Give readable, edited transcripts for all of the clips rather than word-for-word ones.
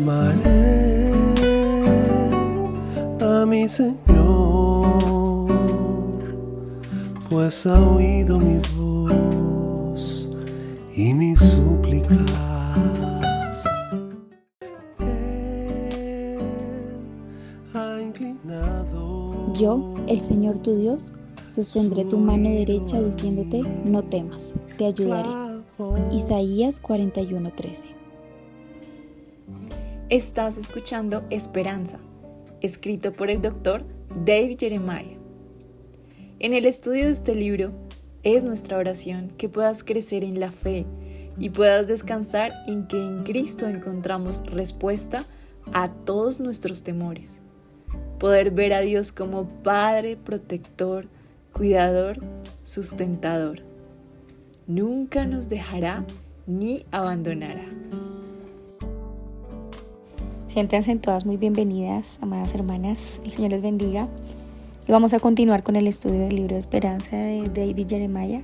Clamaré a mi Señor, pues ha oído mi voz y mis súplicas. Él ha inclinado. Yo, el Señor tu Dios, sostendré tu mano derecha diciéndote, no temas, te ayudaré. Isaías 41:13. Estás escuchando Esperanza, escrito por el Dr. David Jeremiah. En el estudio de este libro, es nuestra oración que puedas crecer en la fe y puedas descansar en que en Cristo encontramos respuesta a todos nuestros temores. Poder ver a Dios como Padre, protector, cuidador, sustentador. Nunca nos dejará ni abandonará. Siéntanse todas muy bienvenidas, amadas hermanas. El Señor les bendiga. Y vamos a continuar con el estudio del libro de Esperanza de David Jeremiah.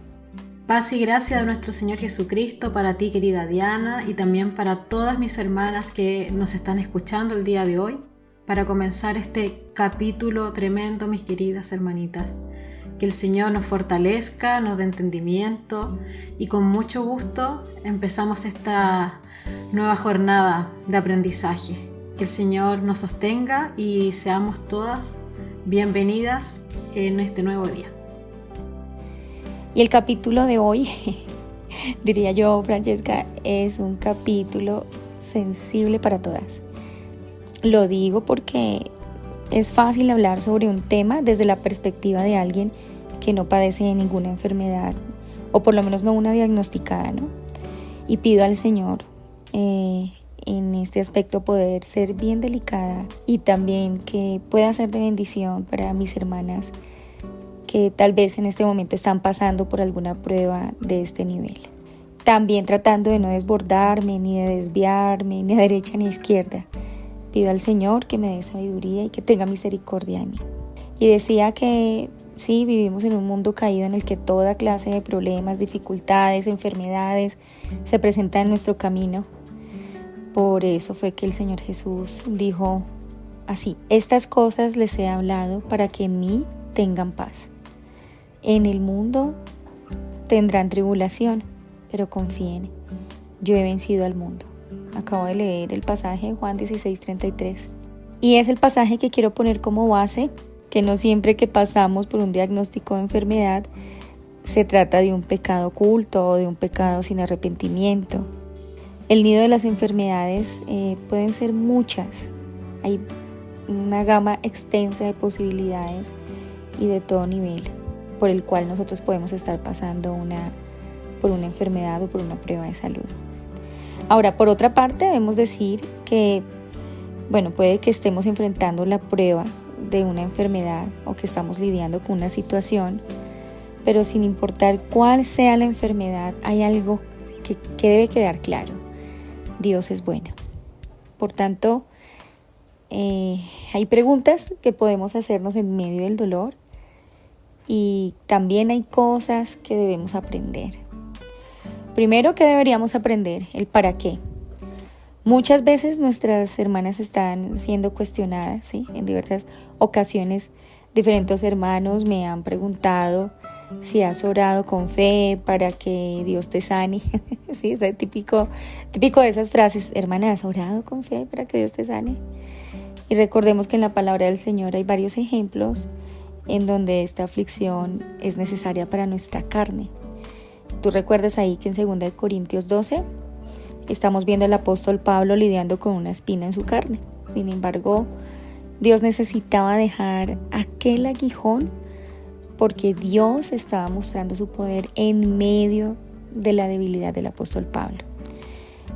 Paz y gracia de nuestro Señor Jesucristo para ti, querida Diana, y también para todas mis hermanas que nos están escuchando el día de hoy, para comenzar este capítulo tremendo, mis queridas hermanitas. Que el Señor nos fortalezca, nos dé entendimiento y con mucho gusto empezamos esta nueva jornada de aprendizaje. Que el Señor nos sostenga y seamos todas bienvenidas en este nuevo día. Y el capítulo de hoy, diría yo, Francesca, es un capítulo sensible para todas. Lo digo porque es fácil hablar sobre un tema desde la perspectiva de alguien que no padece de ninguna enfermedad, o por lo menos no una diagnosticada, ¿no? Y pido al Señor en este aspecto poder ser bien delicada y también que pueda ser de bendición para mis hermanas que tal vez en este momento están pasando por alguna prueba de este nivel. También tratando de no desbordarme, ni de desviarme, ni a derecha ni a izquierda. Pido al Señor que me dé sabiduría y que tenga misericordia de mí. Y decía que sí, vivimos en un mundo caído en el que toda clase de problemas, dificultades, enfermedades se presentan en nuestro camino. Por eso fue que el Señor Jesús dijo así: estas cosas les he hablado para que en mí tengan paz. En el mundo tendrán tribulación, pero confíen, yo he vencido al mundo. Acabo de leer el pasaje de Juan 16:33 y es el pasaje que quiero poner como base, que no siempre que pasamos por un diagnóstico de enfermedad se trata de un pecado oculto o de un pecado sin arrepentimiento. El nido de las enfermedades pueden ser muchas, hay una gama extensa de posibilidades y de todo nivel por el cual nosotros podemos estar pasando por una enfermedad o por una prueba de salud. Ahora, por otra parte, debemos decir que, puede que estemos enfrentando la prueba de una enfermedad o que estamos lidiando con una situación, pero sin importar cuál sea la enfermedad, hay algo que debe quedar claro: Dios es bueno. Por tanto, hay preguntas que podemos hacernos en medio del dolor y también hay cosas que debemos aprender. Primero, ¿qué deberíamos aprender? El para qué. Muchas veces nuestras hermanas están siendo cuestionadas, ¿sí? En diversas ocasiones, diferentes hermanos me han preguntado si has orado con fe para que Dios te sane. Sí, es típico de esas frases: hermana, ¿has orado con fe para que Dios te sane? Y recordemos que en la palabra del Señor hay varios ejemplos en donde esta aflicción es necesaria para nuestra carne. Tú recuerdas ahí que en 2 Corintios 12 estamos viendo al apóstol Pablo lidiando con una espina en su carne. Sin embargo, Dios necesitaba dejar aquel aguijón porque Dios estaba mostrando su poder en medio de la debilidad del apóstol Pablo.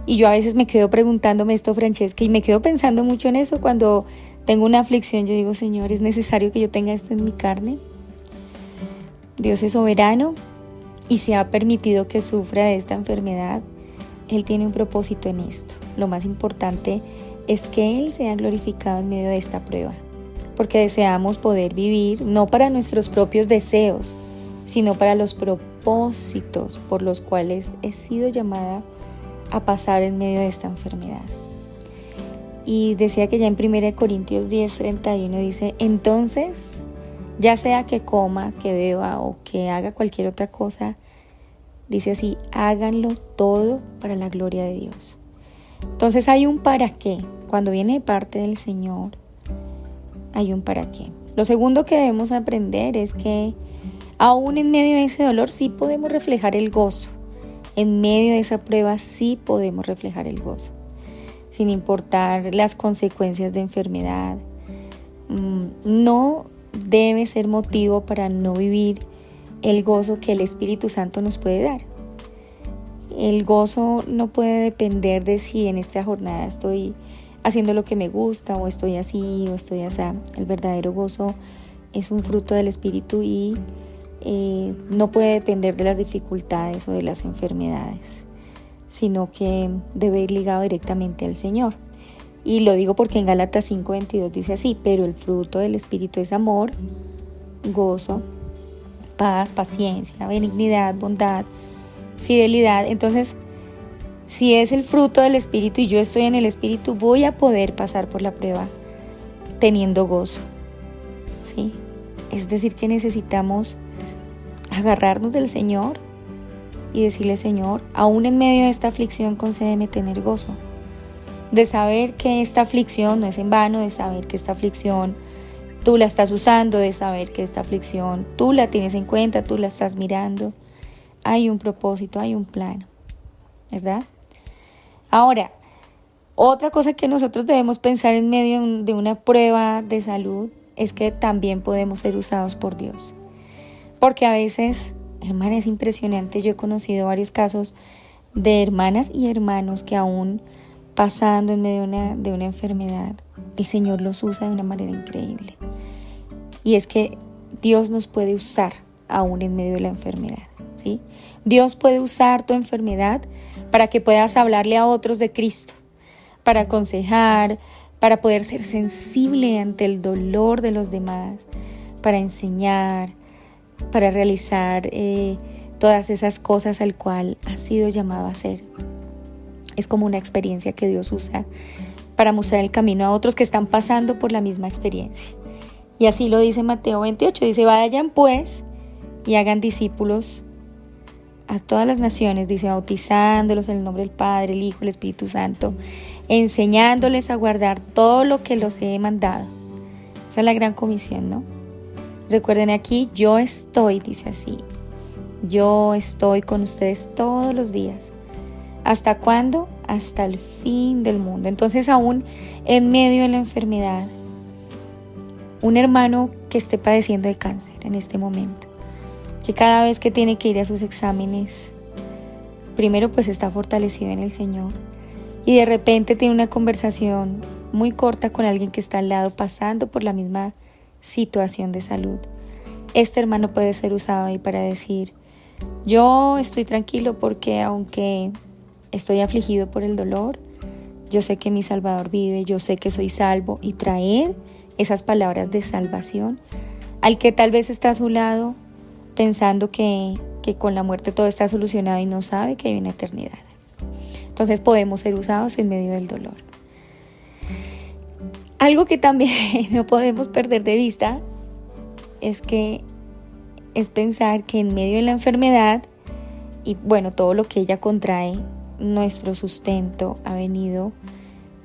Y yo a veces me quedo preguntándome esto, Francesca, y me quedo pensando mucho en eso. Cuando tengo una aflicción, yo digo: Señor, ¿es necesario que yo tenga esto en mi carne? Dios es soberano y se ha permitido que sufra de esta enfermedad. Él tiene un propósito en esto. Lo más importante es que Él sea glorificado en medio de esta prueba, porque deseamos poder vivir no para nuestros propios deseos, sino para los propósitos por los cuales he sido llamada a pasar en medio de esta enfermedad. Y decía que ya en 1 Corintios 10:31 dice, entonces, ya sea que coma, que beba o que haga cualquier otra cosa, dice así, háganlo todo para la gloria de Dios. Entonces hay un para qué. Cuando viene de parte del Señor, hay un para qué. Lo segundo que debemos aprender es que aún en medio de ese dolor sí podemos reflejar el gozo. En medio de esa prueba sí podemos reflejar el gozo, sin importar las consecuencias de enfermedad. No debe ser motivo para no vivir el gozo que el Espíritu Santo nos puede dar. El gozo no puede depender de si en esta jornada estoy haciendo lo que me gusta o estoy así o estoy así. El verdadero gozo es un fruto del Espíritu y no puede depender de las dificultades o de las enfermedades, sino que debe ir ligado directamente al Señor. Y lo digo porque en Gálatas 5:22 dice así, pero el fruto del Espíritu es amor, gozo, paz, paciencia, benignidad, bondad, fidelidad. Entonces, si es el fruto del Espíritu y yo estoy en el Espíritu, voy a poder pasar por la prueba teniendo gozo, ¿sí? Es decir, que necesitamos agarrarnos del Señor y decirle, Señor, aún en medio de esta aflicción, concédeme tener gozo. De saber que esta aflicción no es en vano, de saber que esta aflicción tú la estás usando, de saber que esta aflicción tú la tienes en cuenta, tú la estás mirando. Hay un propósito, hay un plan, ¿verdad? Ahora, otra cosa que nosotros debemos pensar en medio de una prueba de salud es que también podemos ser usados por Dios. Porque a veces, hermana, es impresionante. Yo he conocido varios casos de hermanas y hermanos que aún pasando en medio de una enfermedad, el Señor los usa de una manera increíble. Y es que Dios nos puede usar aún en medio de la enfermedad, ¿sí? Dios puede usar tu enfermedad para que puedas hablarle a otros de Cristo, para aconsejar, para poder ser sensible ante el dolor de los demás, para enseñar, para realizar todas esas cosas al cual has sido llamado a hacer. Es como una experiencia que Dios usa para mostrar el camino a otros que están pasando por la misma experiencia. Y así lo dice Mateo 28, dice, vayan pues y hagan discípulos a todas las naciones, dice, bautizándolos en el nombre del Padre, el Hijo, el Espíritu Santo, enseñándoles a guardar todo lo que los he mandado. Esa es la gran comisión, ¿no? Recuerden aquí, yo estoy, dice así, yo estoy con ustedes todos los días. ¿Hasta cuándo? Hasta el fin del mundo. Entonces, aún en medio de la enfermedad, un hermano que esté padeciendo de cáncer en este momento, que cada vez que tiene que ir a sus exámenes, primero pues está fortalecido en el Señor y de repente tiene una conversación muy corta con alguien que está al lado pasando por la misma situación de salud. Este hermano puede ser usado ahí para decir, yo estoy tranquilo porque aunque estoy afligido por el dolor, yo sé que mi Salvador vive, yo sé que soy salvo, y traer esas palabras de salvación al que tal vez está a su lado pensando que con la muerte todo está solucionado y no sabe que hay una eternidad. Entonces podemos ser usados en medio del dolor. Algo que también no podemos perder de vista es pensar que en medio de la enfermedad y bueno, todo lo que ella contrae, nuestro sustento ha venido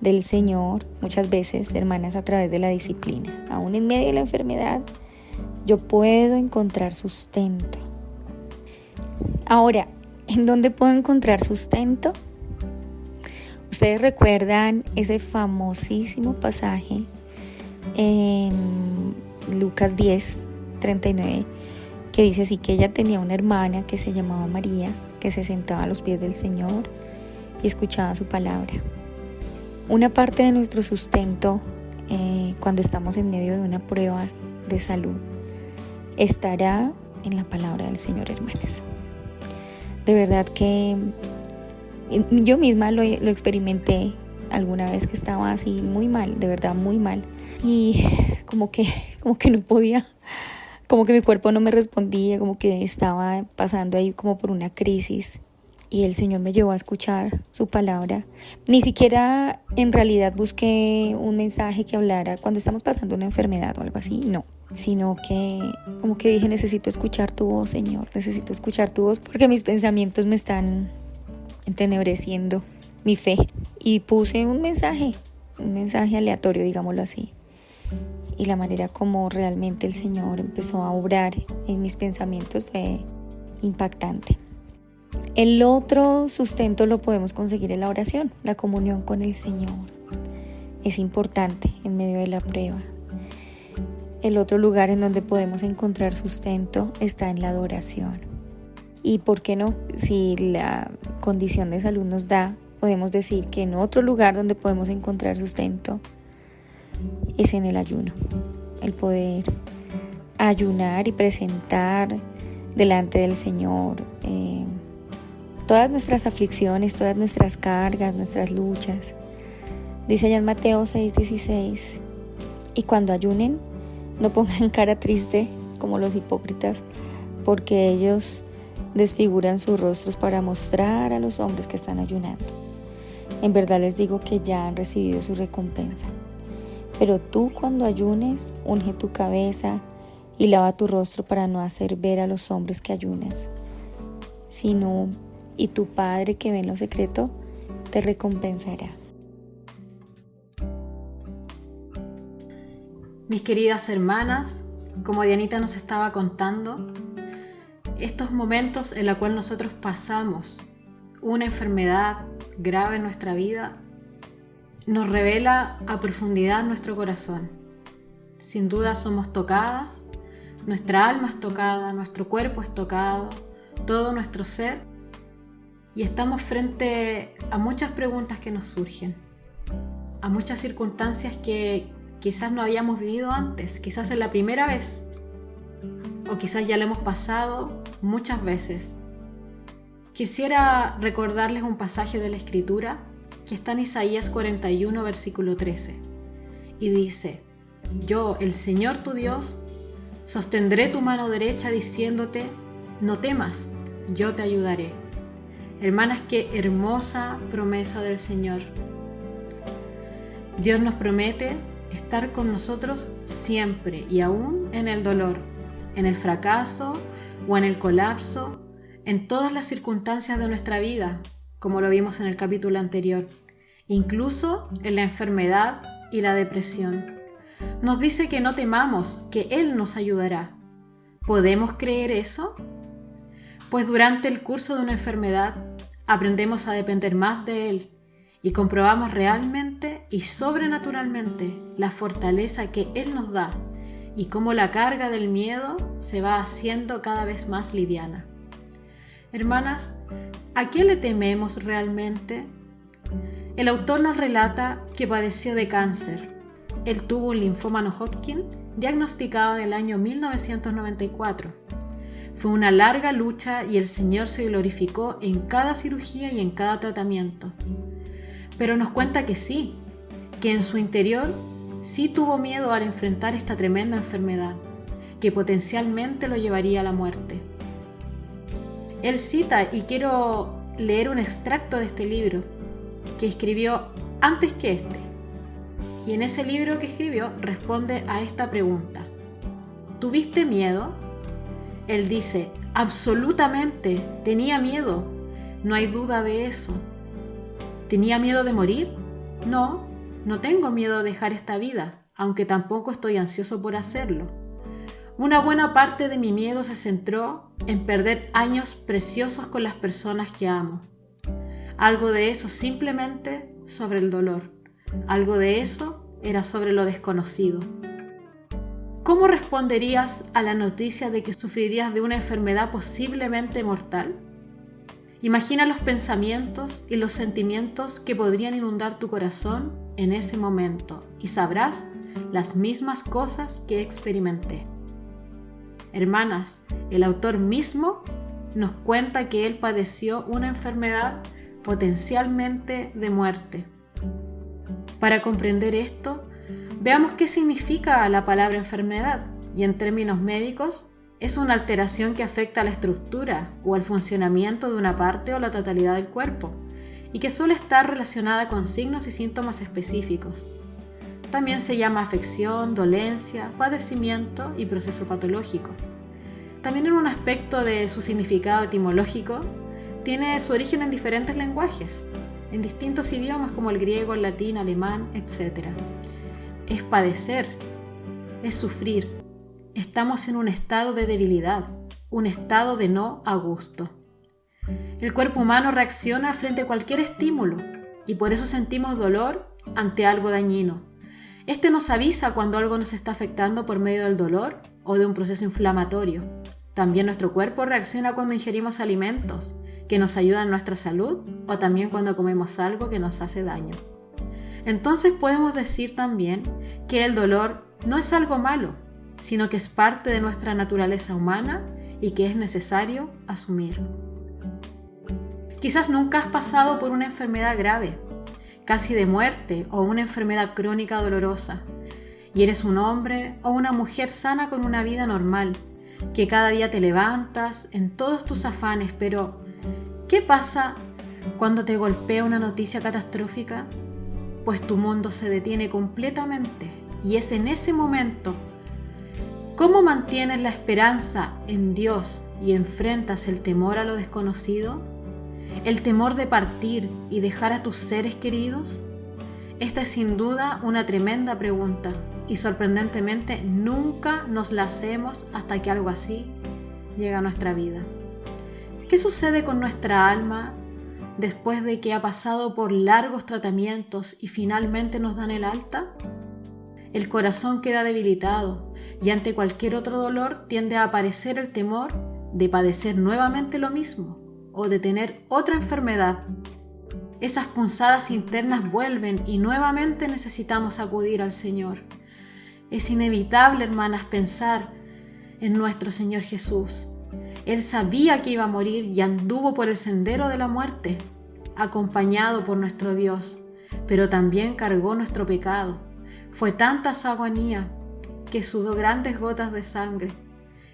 del Señor, muchas veces, hermanas, a través de la disciplina. Aún en medio de la enfermedad, yo puedo encontrar sustento. Ahora, ¿en dónde puedo encontrar sustento? Ustedes recuerdan ese famosísimo pasaje en Lucas 10:39, que dice así, que ella tenía una hermana que se llamaba María, que se sentaba a los pies del Señor y escuchaba su palabra. Una parte de nuestro sustento cuando estamos en medio de una prueba de salud estará en la palabra del Señor, hermanas. De verdad que yo misma lo experimenté alguna vez que estaba así muy mal, de verdad muy mal, y como que no podía, como que mi cuerpo no me respondía, como que estaba pasando ahí como por una crisis. y el Señor me llevó a escuchar su palabra. Ni siquiera en realidad busqué un mensaje que hablara cuando estamos pasando una enfermedad o algo así, no. Sino que como que dije, necesito escuchar tu voz, Señor, necesito escuchar tu voz porque mis pensamientos me están entenebreciendo mi fe. Y puse un mensaje aleatorio, digámoslo así. Y la manera como realmente el Señor empezó a obrar en mis pensamientos fue impactante. El otro sustento lo podemos conseguir en la oración, la comunión con el Señor. Es importante en medio de la prueba. El otro lugar en donde podemos encontrar sustento está en la adoración. Y por qué no, si la condición de salud nos da, podemos decir que en otro lugar donde podemos encontrar sustento es en el ayuno. El poder ayunar y presentar delante del Señor todas nuestras aflicciones, todas nuestras cargas, nuestras luchas. Dice allá en Mateo 6:16, y cuando ayunen, no pongan cara triste como los hipócritas, porque ellos desfiguran sus rostros para mostrar a los hombres que están ayunando. En verdad les digo que ya han recibido su recompensa. Pero tú, cuando ayunes, unge tu cabeza y lava tu rostro para no hacer ver a los hombres que ayunas, sino y tu Padre que ve en lo secreto te recompensará. Mis queridas hermanas, como Dianita nos estaba contando, estos momentos en los cuales nosotros pasamos una enfermedad grave en nuestra vida nos revela a profundidad nuestro corazón. Sin duda somos tocadas, nuestra alma es tocada, nuestro cuerpo es tocado, todo nuestro ser, y estamos frente a muchas preguntas que nos surgen, a muchas circunstancias que quizás no habíamos vivido antes, quizás es la primera vez, o quizás ya lo hemos pasado muchas veces. Quisiera recordarles un pasaje de la Escritura que está en Isaías 41, versículo 13, y dice: Yo, el Señor tu Dios, sostendré tu mano derecha diciéndote, no temas, yo te ayudaré. Hermanas, qué hermosa promesa del Señor. Dios nos promete estar con nosotros siempre y aún en el dolor, en el fracaso o en el colapso, en todas las circunstancias de nuestra vida, como lo vimos en el capítulo anterior, incluso en la enfermedad y la depresión. Nos dice que no temamos, que Él nos ayudará. ¿Podemos creer eso? Pues durante el curso de una enfermedad aprendemos a depender más de Él y comprobamos realmente y sobrenaturalmente la fortaleza que Él nos da y cómo la carga del miedo se va haciendo cada vez más liviana. Hermanas, ¿a qué le tememos realmente? El autor nos relata que padeció de cáncer. Él tuvo un linfoma no-Hodgkin diagnosticado en el año 1994. Fue una larga lucha y el Señor se glorificó en cada cirugía y en cada tratamiento. Pero nos cuenta que sí, que en su interior sí tuvo miedo al enfrentar esta tremenda enfermedad, que potencialmente lo llevaría a la muerte. Él cita, y quiero leer un extracto de este libro, que escribió antes que este. Y en ese libro que escribió responde a esta pregunta: ¿tuviste miedo? Él dice: absolutamente, tenía miedo, no hay duda de eso. ¿Tenía miedo de morir? No, no tengo miedo de dejar esta vida, aunque tampoco estoy ansioso por hacerlo. Una buena parte de mi miedo se centró en perder años preciosos con las personas que amo. Algo de eso simplemente sobre el dolor. Algo de eso era sobre lo desconocido. ¿Cómo responderías a la noticia de que sufrirías de una enfermedad posiblemente mortal? Imagina los pensamientos y los sentimientos que podrían inundar tu corazón en ese momento y sabrás las mismas cosas que experimenté. Hermanas, el autor mismo nos cuenta que él padeció una enfermedad potencialmente de muerte. Para comprender esto, veamos qué significa la palabra enfermedad, y en términos médicos, es una alteración que afecta a la estructura o al funcionamiento de una parte o la totalidad del cuerpo y que suele estar relacionada con signos y síntomas específicos. También se llama afección, dolencia, padecimiento y proceso patológico. También en un aspecto de su significado etimológico, tiene su origen en diferentes lenguajes, en distintos idiomas como el griego, el latín, alemán, etc. Es padecer, es sufrir. Estamos en un estado de debilidad, un estado de no a gusto. El cuerpo humano reacciona frente a cualquier estímulo y por eso sentimos dolor ante algo dañino. Este nos avisa cuando algo nos está afectando por medio del dolor o de un proceso inflamatorio. También nuestro cuerpo reacciona cuando ingerimos alimentos que nos ayudan en nuestra salud o también cuando comemos algo que nos hace daño. Entonces podemos decir también que el dolor no es algo malo, sino que es parte de nuestra naturaleza humana y que es necesario asumir. Quizás nunca has pasado por una enfermedad grave, casi de muerte o una enfermedad crónica dolorosa, y eres un hombre o una mujer sana con una vida normal, que cada día te levantas en todos tus afanes, pero ¿qué pasa cuando te golpea una noticia catastrófica? Pues tu mundo se detiene completamente y es en ese momento. ¿Cómo mantienes la esperanza en Dios y enfrentas el temor a lo desconocido? ¿El temor de partir y dejar a tus seres queridos? Esta es sin duda una tremenda pregunta y sorprendentemente nunca nos la hacemos hasta que algo así llega a nuestra vida. ¿Qué sucede con nuestra alma después de que ha pasado por largos tratamientos y finalmente nos dan el alta? El corazón queda debilitado y ante cualquier otro dolor tiende a aparecer el temor de padecer nuevamente lo mismo o de tener otra enfermedad. Esas punzadas internas vuelven y nuevamente necesitamos acudir al Señor. Es inevitable, hermanas, pensar en nuestro Señor Jesús. Él sabía que iba a morir y anduvo por el sendero de la muerte, acompañado por nuestro Dios, pero también cargó nuestro pecado. Fue tanta su agonía que sudó grandes gotas de sangre.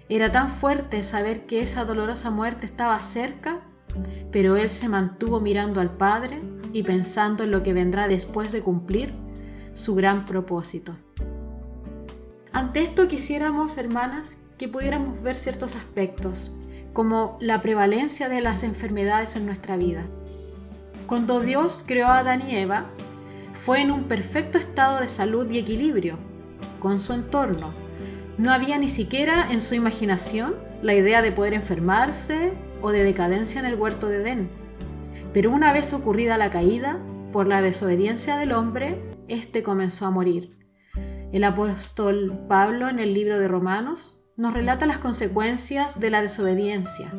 Era tan fuerte saber que esa dolorosa muerte estaba cerca, pero Él se mantuvo mirando al Padre y pensando en lo que vendrá después de cumplir su gran propósito. Ante esto quisiéramos, hermanas, que pudiéramos ver ciertos aspectos, como la prevalencia de las enfermedades en nuestra vida. Cuando Dios creó a Adán y Eva, fue en un perfecto estado de salud y equilibrio con su entorno. No había ni siquiera en su imaginación la idea de poder enfermarse o de decadencia en el huerto de Edén. Pero una vez ocurrida la caída, por la desobediencia del hombre, éste comenzó a morir. El apóstol Pablo, en el libro de Romanos, nos relata las consecuencias de la desobediencia.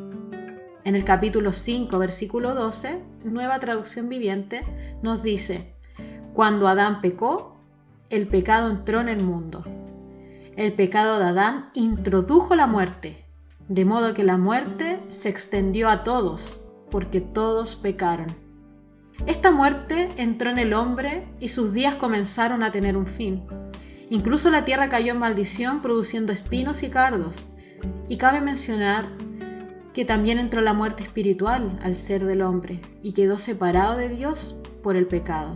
En el capítulo 5, versículo 12, Nueva Traducción Viviente, nos dice: cuando Adán pecó, el pecado entró en el mundo. El pecado de Adán introdujo la muerte, de modo que la muerte se extendió a todos, porque todos pecaron. Esta muerte entró en el hombre y sus días comenzaron a tener un fin. Incluso la tierra cayó en maldición, produciendo espinos y cardos. Y cabe mencionar que también entró la muerte espiritual al ser del hombre y quedó separado de Dios por el pecado.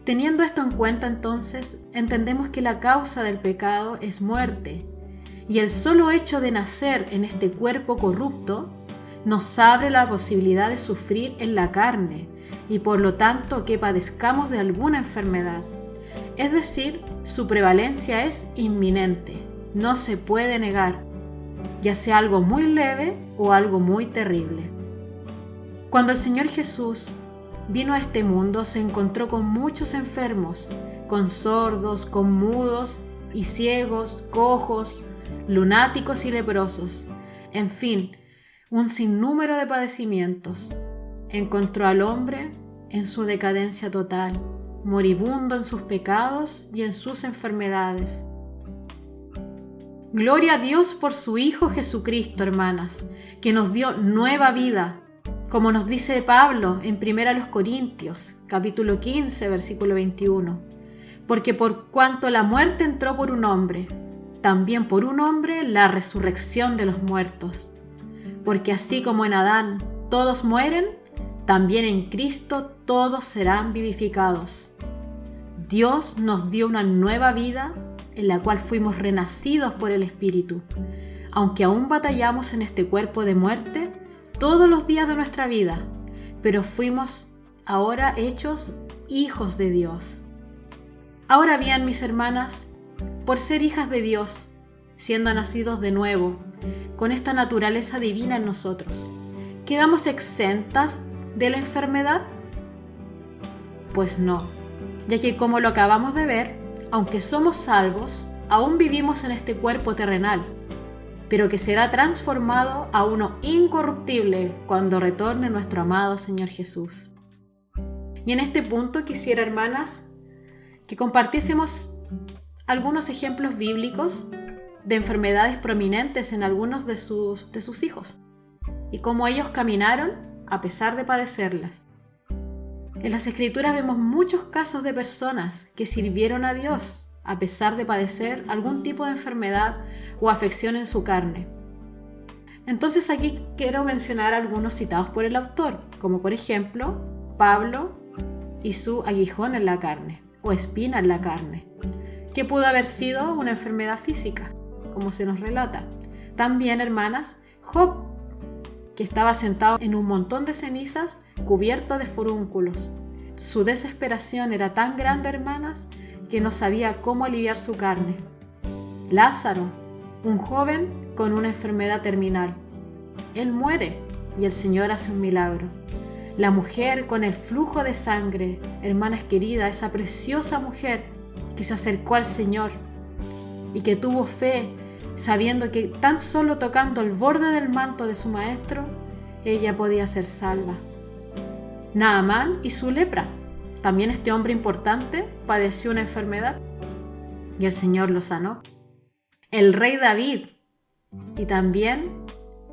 Teniendo esto en cuenta, entonces, entendemos que la causa del pecado es muerte, y el solo hecho de nacer en este cuerpo corrupto nos abre la posibilidad de sufrir en la carne y por lo tanto que padezcamos de alguna enfermedad. Es decir, su prevalencia es inminente, no se puede negar, ya sea algo muy leve o algo muy terrible. Cuando el Señor Jesús vino a este mundo, se encontró con muchos enfermos, con sordos, con mudos y ciegos, cojos, lunáticos y leprosos, en fin, un sinnúmero de padecimientos. Encontró al hombre en su decadencia total, moribundo en sus pecados y en sus enfermedades. Gloria a Dios por su Hijo Jesucristo, hermanas, que nos dio nueva vida, como nos dice Pablo en 1 Corintios, capítulo 15, versículo 21. Porque por cuanto la muerte entró por un hombre, también por un hombre la resurrección de los muertos. Porque así como en Adán todos mueren, también en Cristo todos serán vivificados. Dios nos dio una nueva vida en la cual fuimos renacidos por el Espíritu. Aunque aún batallamos en este cuerpo de muerte todos los días de nuestra vida, pero fuimos ahora hechos hijos de Dios. Ahora bien, mis hermanas, por ser hijas de Dios, siendo nacidos de nuevo, con esta naturaleza divina en nosotros, ¿quedamos exentas de la enfermedad? Pues no, ya que como lo acabamos de ver, aunque somos salvos, aún vivimos en este cuerpo terrenal, pero que será transformado a uno incorruptible cuando retorne nuestro amado Señor Jesús. Y en este punto quisiera, hermanas, que compartiésemos algunos ejemplos bíblicos de enfermedades prominentes en algunos de sus hijos y cómo ellos caminaron a pesar de padecerlas. En las Escrituras vemos muchos casos de personas que sirvieron a Dios a pesar de padecer algún tipo de enfermedad o afección en su carne. Entonces aquí quiero mencionar algunos citados por el autor, como por ejemplo Pablo y su aguijón en la carne o espina en la carne, que pudo haber sido una enfermedad física, como se nos relata. También, hermanas, Job, que estaba sentado en un montón de cenizas cubierto de furúnculos. Su desesperación era tan grande, hermanas, que no sabía cómo aliviar su carne. Lázaro, un joven con una enfermedad terminal. Él muere y el Señor hace un milagro. La mujer con el flujo de sangre, hermanas queridas, esa preciosa mujer que se acercó al Señor y que tuvo fe, sabiendo que tan solo tocando el borde del manto de su maestro, ella podía ser salva. Naamán y su lepra. También este hombre importante padeció una enfermedad y el Señor lo sanó. El rey David y también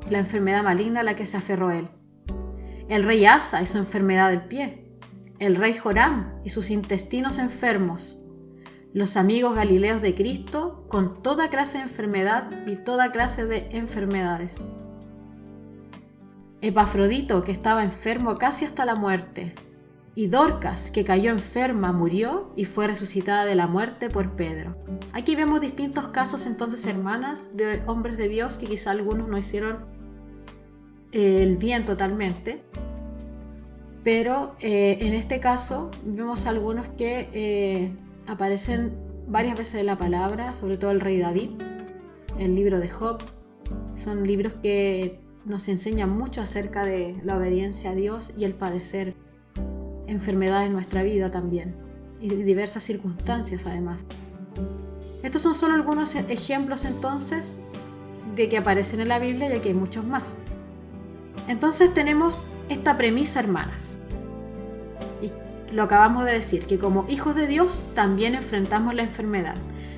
la enfermedad maligna a la que se aferró él. El rey Asa y su enfermedad del pie. El rey Joram y sus intestinos enfermos. Los amigos galileos de Cristo con toda clase de enfermedad y toda clase de enfermedades. Epafrodito, que estaba enfermo casi hasta la muerte, y Dorcas, que cayó enferma, murió y fue resucitada de la muerte por Pedro. Aquí vemos distintos casos entonces, hermanas, de hombres de Dios que quizá algunos no hicieron el bien totalmente, pero en este caso vemos algunos que aparecen varias veces en la palabra, sobre todo el rey David, el libro de Job. Son libros que nos enseñan mucho acerca de la obediencia a Dios y el padecer enfermedades en nuestra vida también, y diversas circunstancias además. Estos son solo algunos ejemplos entonces de que aparecen en la Biblia, ya que hay muchos más. Entonces tenemos esta premisa, hermanas, y lo acabamos de decir, que como hijos de Dios también enfrentamos la enfermedad.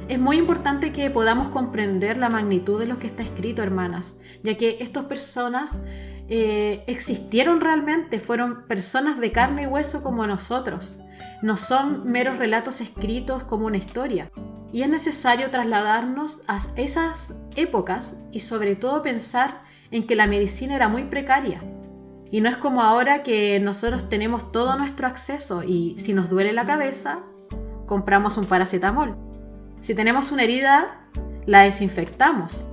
Es muy importante que podamos comprender la magnitud de lo que está escrito, hermanas, ya que estas personas existieron realmente, fueron personas de carne y hueso como nosotros. No son meros relatos escritos como una historia. Y es necesario trasladarnos a esas épocas y sobre todo pensar en que la medicina era muy precaria. Y no es como ahora que nosotros tenemos todo nuestro acceso y si nos duele la cabeza, compramos un paracetamol. Si tenemos una herida, la desinfectamos.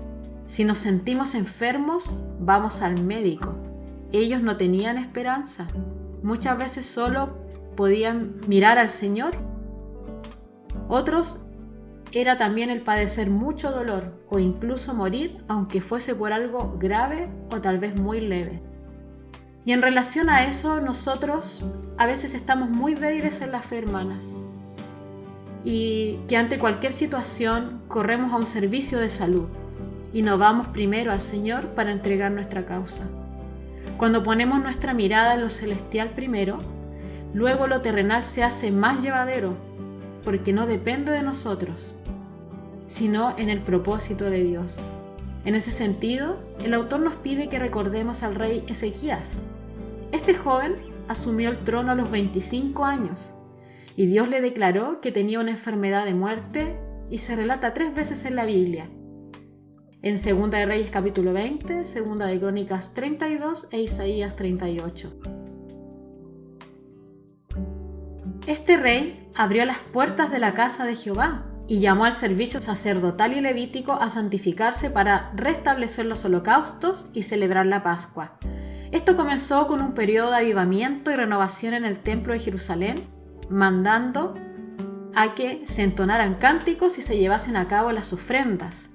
Si nos sentimos enfermos, vamos al médico. Ellos no tenían esperanza. Muchas veces solo podían mirar al Señor. Otros era también el padecer mucho dolor o incluso morir, aunque fuese por algo grave o tal vez muy leve. Y en relación a eso, nosotros a veces estamos muy débiles en la fe, hermanas. Y que ante cualquier situación corremos a un servicio de salud y nos vamos primero al Señor para entregar nuestra causa. Cuando ponemos nuestra mirada en lo celestial primero, luego lo terrenal se hace más llevadero, porque no depende de nosotros, sino en el propósito de Dios. En ese sentido, el autor nos pide que recordemos al rey Ezequías. Este joven asumió el trono a los 25 años y Dios le declaró que tenía una enfermedad de muerte y se relata 3 veces en la Biblia. En Segunda de Reyes capítulo 20, Segunda de Crónicas 32 e Isaías 38. Este rey abrió las puertas de la casa de Jehová y llamó al servicio sacerdotal y levítico a santificarse para restablecer los holocaustos y celebrar la Pascua. Esto comenzó con un periodo de avivamiento y renovación en el templo de Jerusalén, mandando a que se entonaran cánticos y se llevasen a cabo las ofrendas.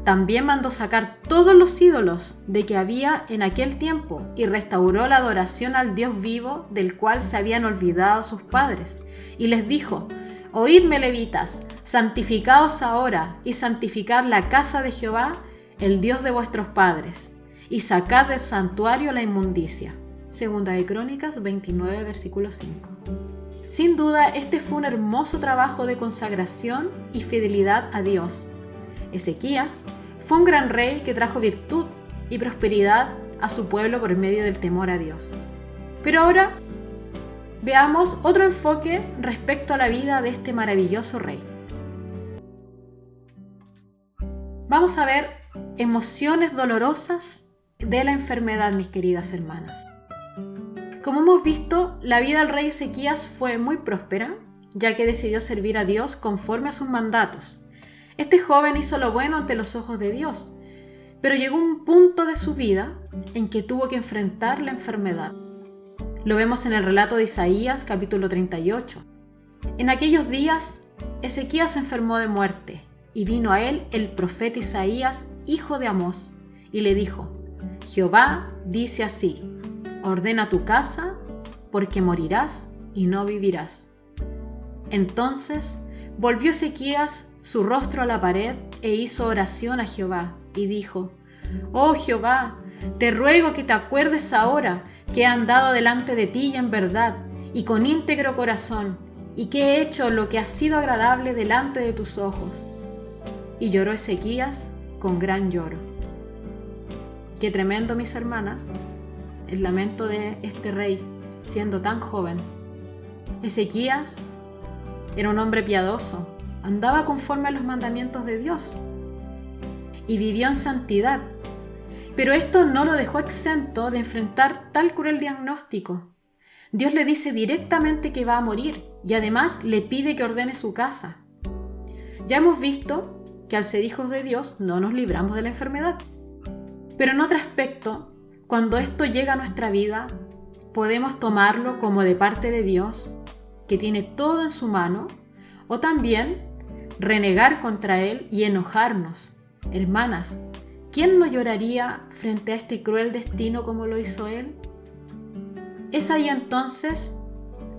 También mandó sacar todos los ídolos de que había en aquel tiempo y restauró la adoración al Dios vivo del cual se habían olvidado sus padres. Y les dijo: Oídme, levitas, santificaos ahora y santificad la casa de Jehová, el Dios de vuestros padres, y sacad del santuario la inmundicia. Segunda de Crónicas 29, versículo 5. Sin duda, este fue un hermoso trabajo de consagración y fidelidad a Dios. Ezequías fue un gran rey que trajo virtud y prosperidad a su pueblo por medio del temor a Dios. Pero ahora veamos otro enfoque respecto a la vida de este maravilloso rey. Vamos a ver emociones dolorosas de la enfermedad, mis queridas hermanas. Como hemos visto, la vida del rey Ezequías fue muy próspera, ya que decidió servir a Dios conforme a sus mandatos. Este joven hizo lo bueno ante los ojos de Dios, pero llegó un punto de su vida en que tuvo que enfrentar la enfermedad. Lo vemos en el relato de Isaías, capítulo 38. En aquellos días, Ezequías se enfermó de muerte, y vino a él el profeta Isaías, hijo de Amós, y le dijo: Jehová dice así: ordena tu casa, porque morirás y no vivirás. Entonces volvió Ezequías su rostro a la pared e hizo oración a Jehová, y dijo: Oh Jehová, te ruego que te acuerdes ahora que he andado delante de ti en verdad y con íntegro corazón, y que he hecho lo que ha sido agradable delante de tus ojos. Y lloró Ezequías con gran lloro. Qué tremendo, mis hermanas, el lamento de este rey siendo tan joven. Ezequías era un hombre piadoso, andaba conforme a los mandamientos de Dios y vivió en santidad, pero esto no lo dejó exento de enfrentar tal cruel diagnóstico. Dios le dice directamente que va a morir y además le pide que ordene su casa. Ya hemos visto que al ser hijos de Dios no nos libramos de la enfermedad, pero en otro aspecto, cuando esto llega a nuestra vida, podemos tomarlo como de parte de Dios, que tiene todo en su mano, o también renegar contra Él y enojarnos. Hermanas, ¿quién no lloraría frente a este cruel destino como lo hizo Él? Es ahí entonces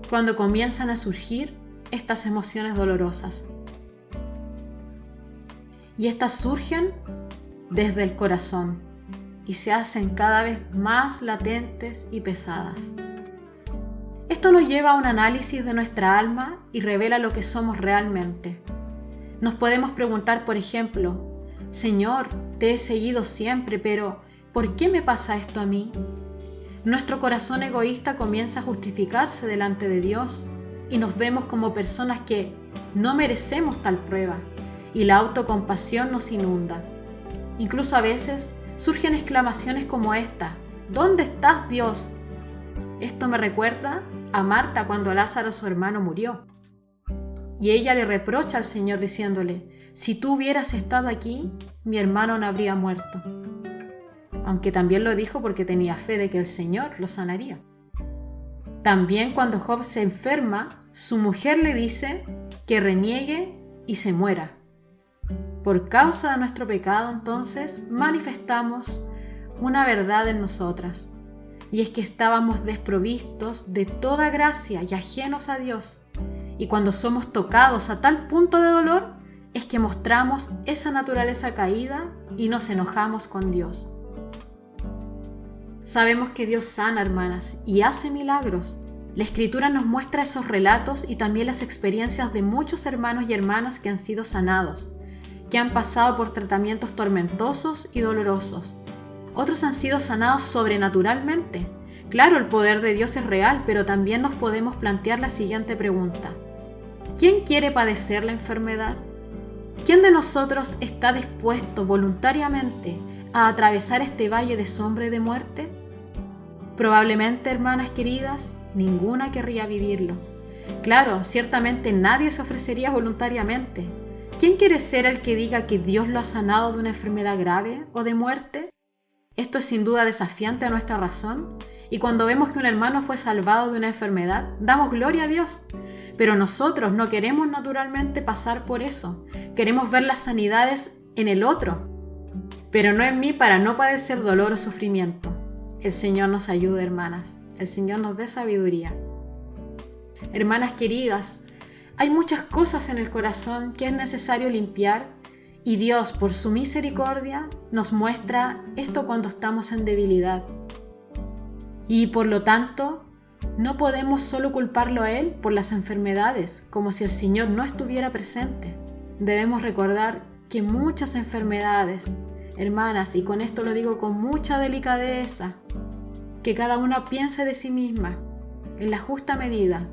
cuando comienzan a surgir estas emociones dolorosas. Y estas surgen desde el corazón y se hacen cada vez más latentes y pesadas. Esto nos lleva a un análisis de nuestra alma y revela lo que somos realmente. Nos podemos preguntar, por ejemplo: Señor, te he seguido siempre, pero ¿por qué me pasa esto a mí? Nuestro corazón egoísta comienza a justificarse delante de Dios y nos vemos como personas que no merecemos tal prueba, y la autocompasión nos inunda. Incluso a veces surgen exclamaciones como esta: ¿dónde estás, Dios? Esto me recuerda a Marta cuando Lázaro, su hermano, murió. Y ella le reprocha al Señor diciéndole: si tú hubieras estado aquí, mi hermano no habría muerto. Aunque también lo dijo porque tenía fe de que el Señor lo sanaría. También cuando Job se enferma, su mujer le dice que reniegue y se muera. Por causa de nuestro pecado, entonces, manifestamos una verdad en nosotras, y es que estábamos desprovistos de toda gracia y ajenos a Dios. Y cuando somos tocados a tal punto de dolor, es que mostramos esa naturaleza caída y nos enojamos con Dios. Sabemos que Dios sana, hermanas, y hace milagros. La Escritura nos muestra esos relatos y también las experiencias de muchos hermanos y hermanas que han sido sanados, que han pasado por tratamientos tormentosos y dolorosos. Otros han sido sanados sobrenaturalmente. Claro, el poder de Dios es real, pero también nos podemos plantear la siguiente pregunta: ¿quién quiere padecer la enfermedad? ¿quién de nosotros está dispuesto voluntariamente a atravesar este valle de sombra y de muerte? Probablemente, hermanas queridas, ninguna querría vivirlo. Claro, ciertamente nadie se ofrecería voluntariamente. ¿Quién quiere ser el que diga que Dios lo ha sanado de una enfermedad grave o de muerte? Esto es sin duda desafiante a nuestra razón, y cuando vemos que un hermano fue salvado de una enfermedad, damos gloria a Dios. Pero nosotros no queremos naturalmente pasar por eso. Queremos ver las sanidades en el otro, pero no en mí, para no padecer dolor o sufrimiento. El Señor nos ayude, hermanas. El Señor nos dé sabiduría. Hermanas queridas, hay muchas cosas en el corazón que es necesario limpiar, y Dios, por su misericordia, nos muestra esto cuando estamos en debilidad. Y por lo tanto, no podemos solo culparlo a Él por las enfermedades, como si el Señor no estuviera presente. Debemos recordar que muchas enfermedades, hermanas, y con esto lo digo con mucha delicadeza, que cada una piense de sí misma, en la justa medida.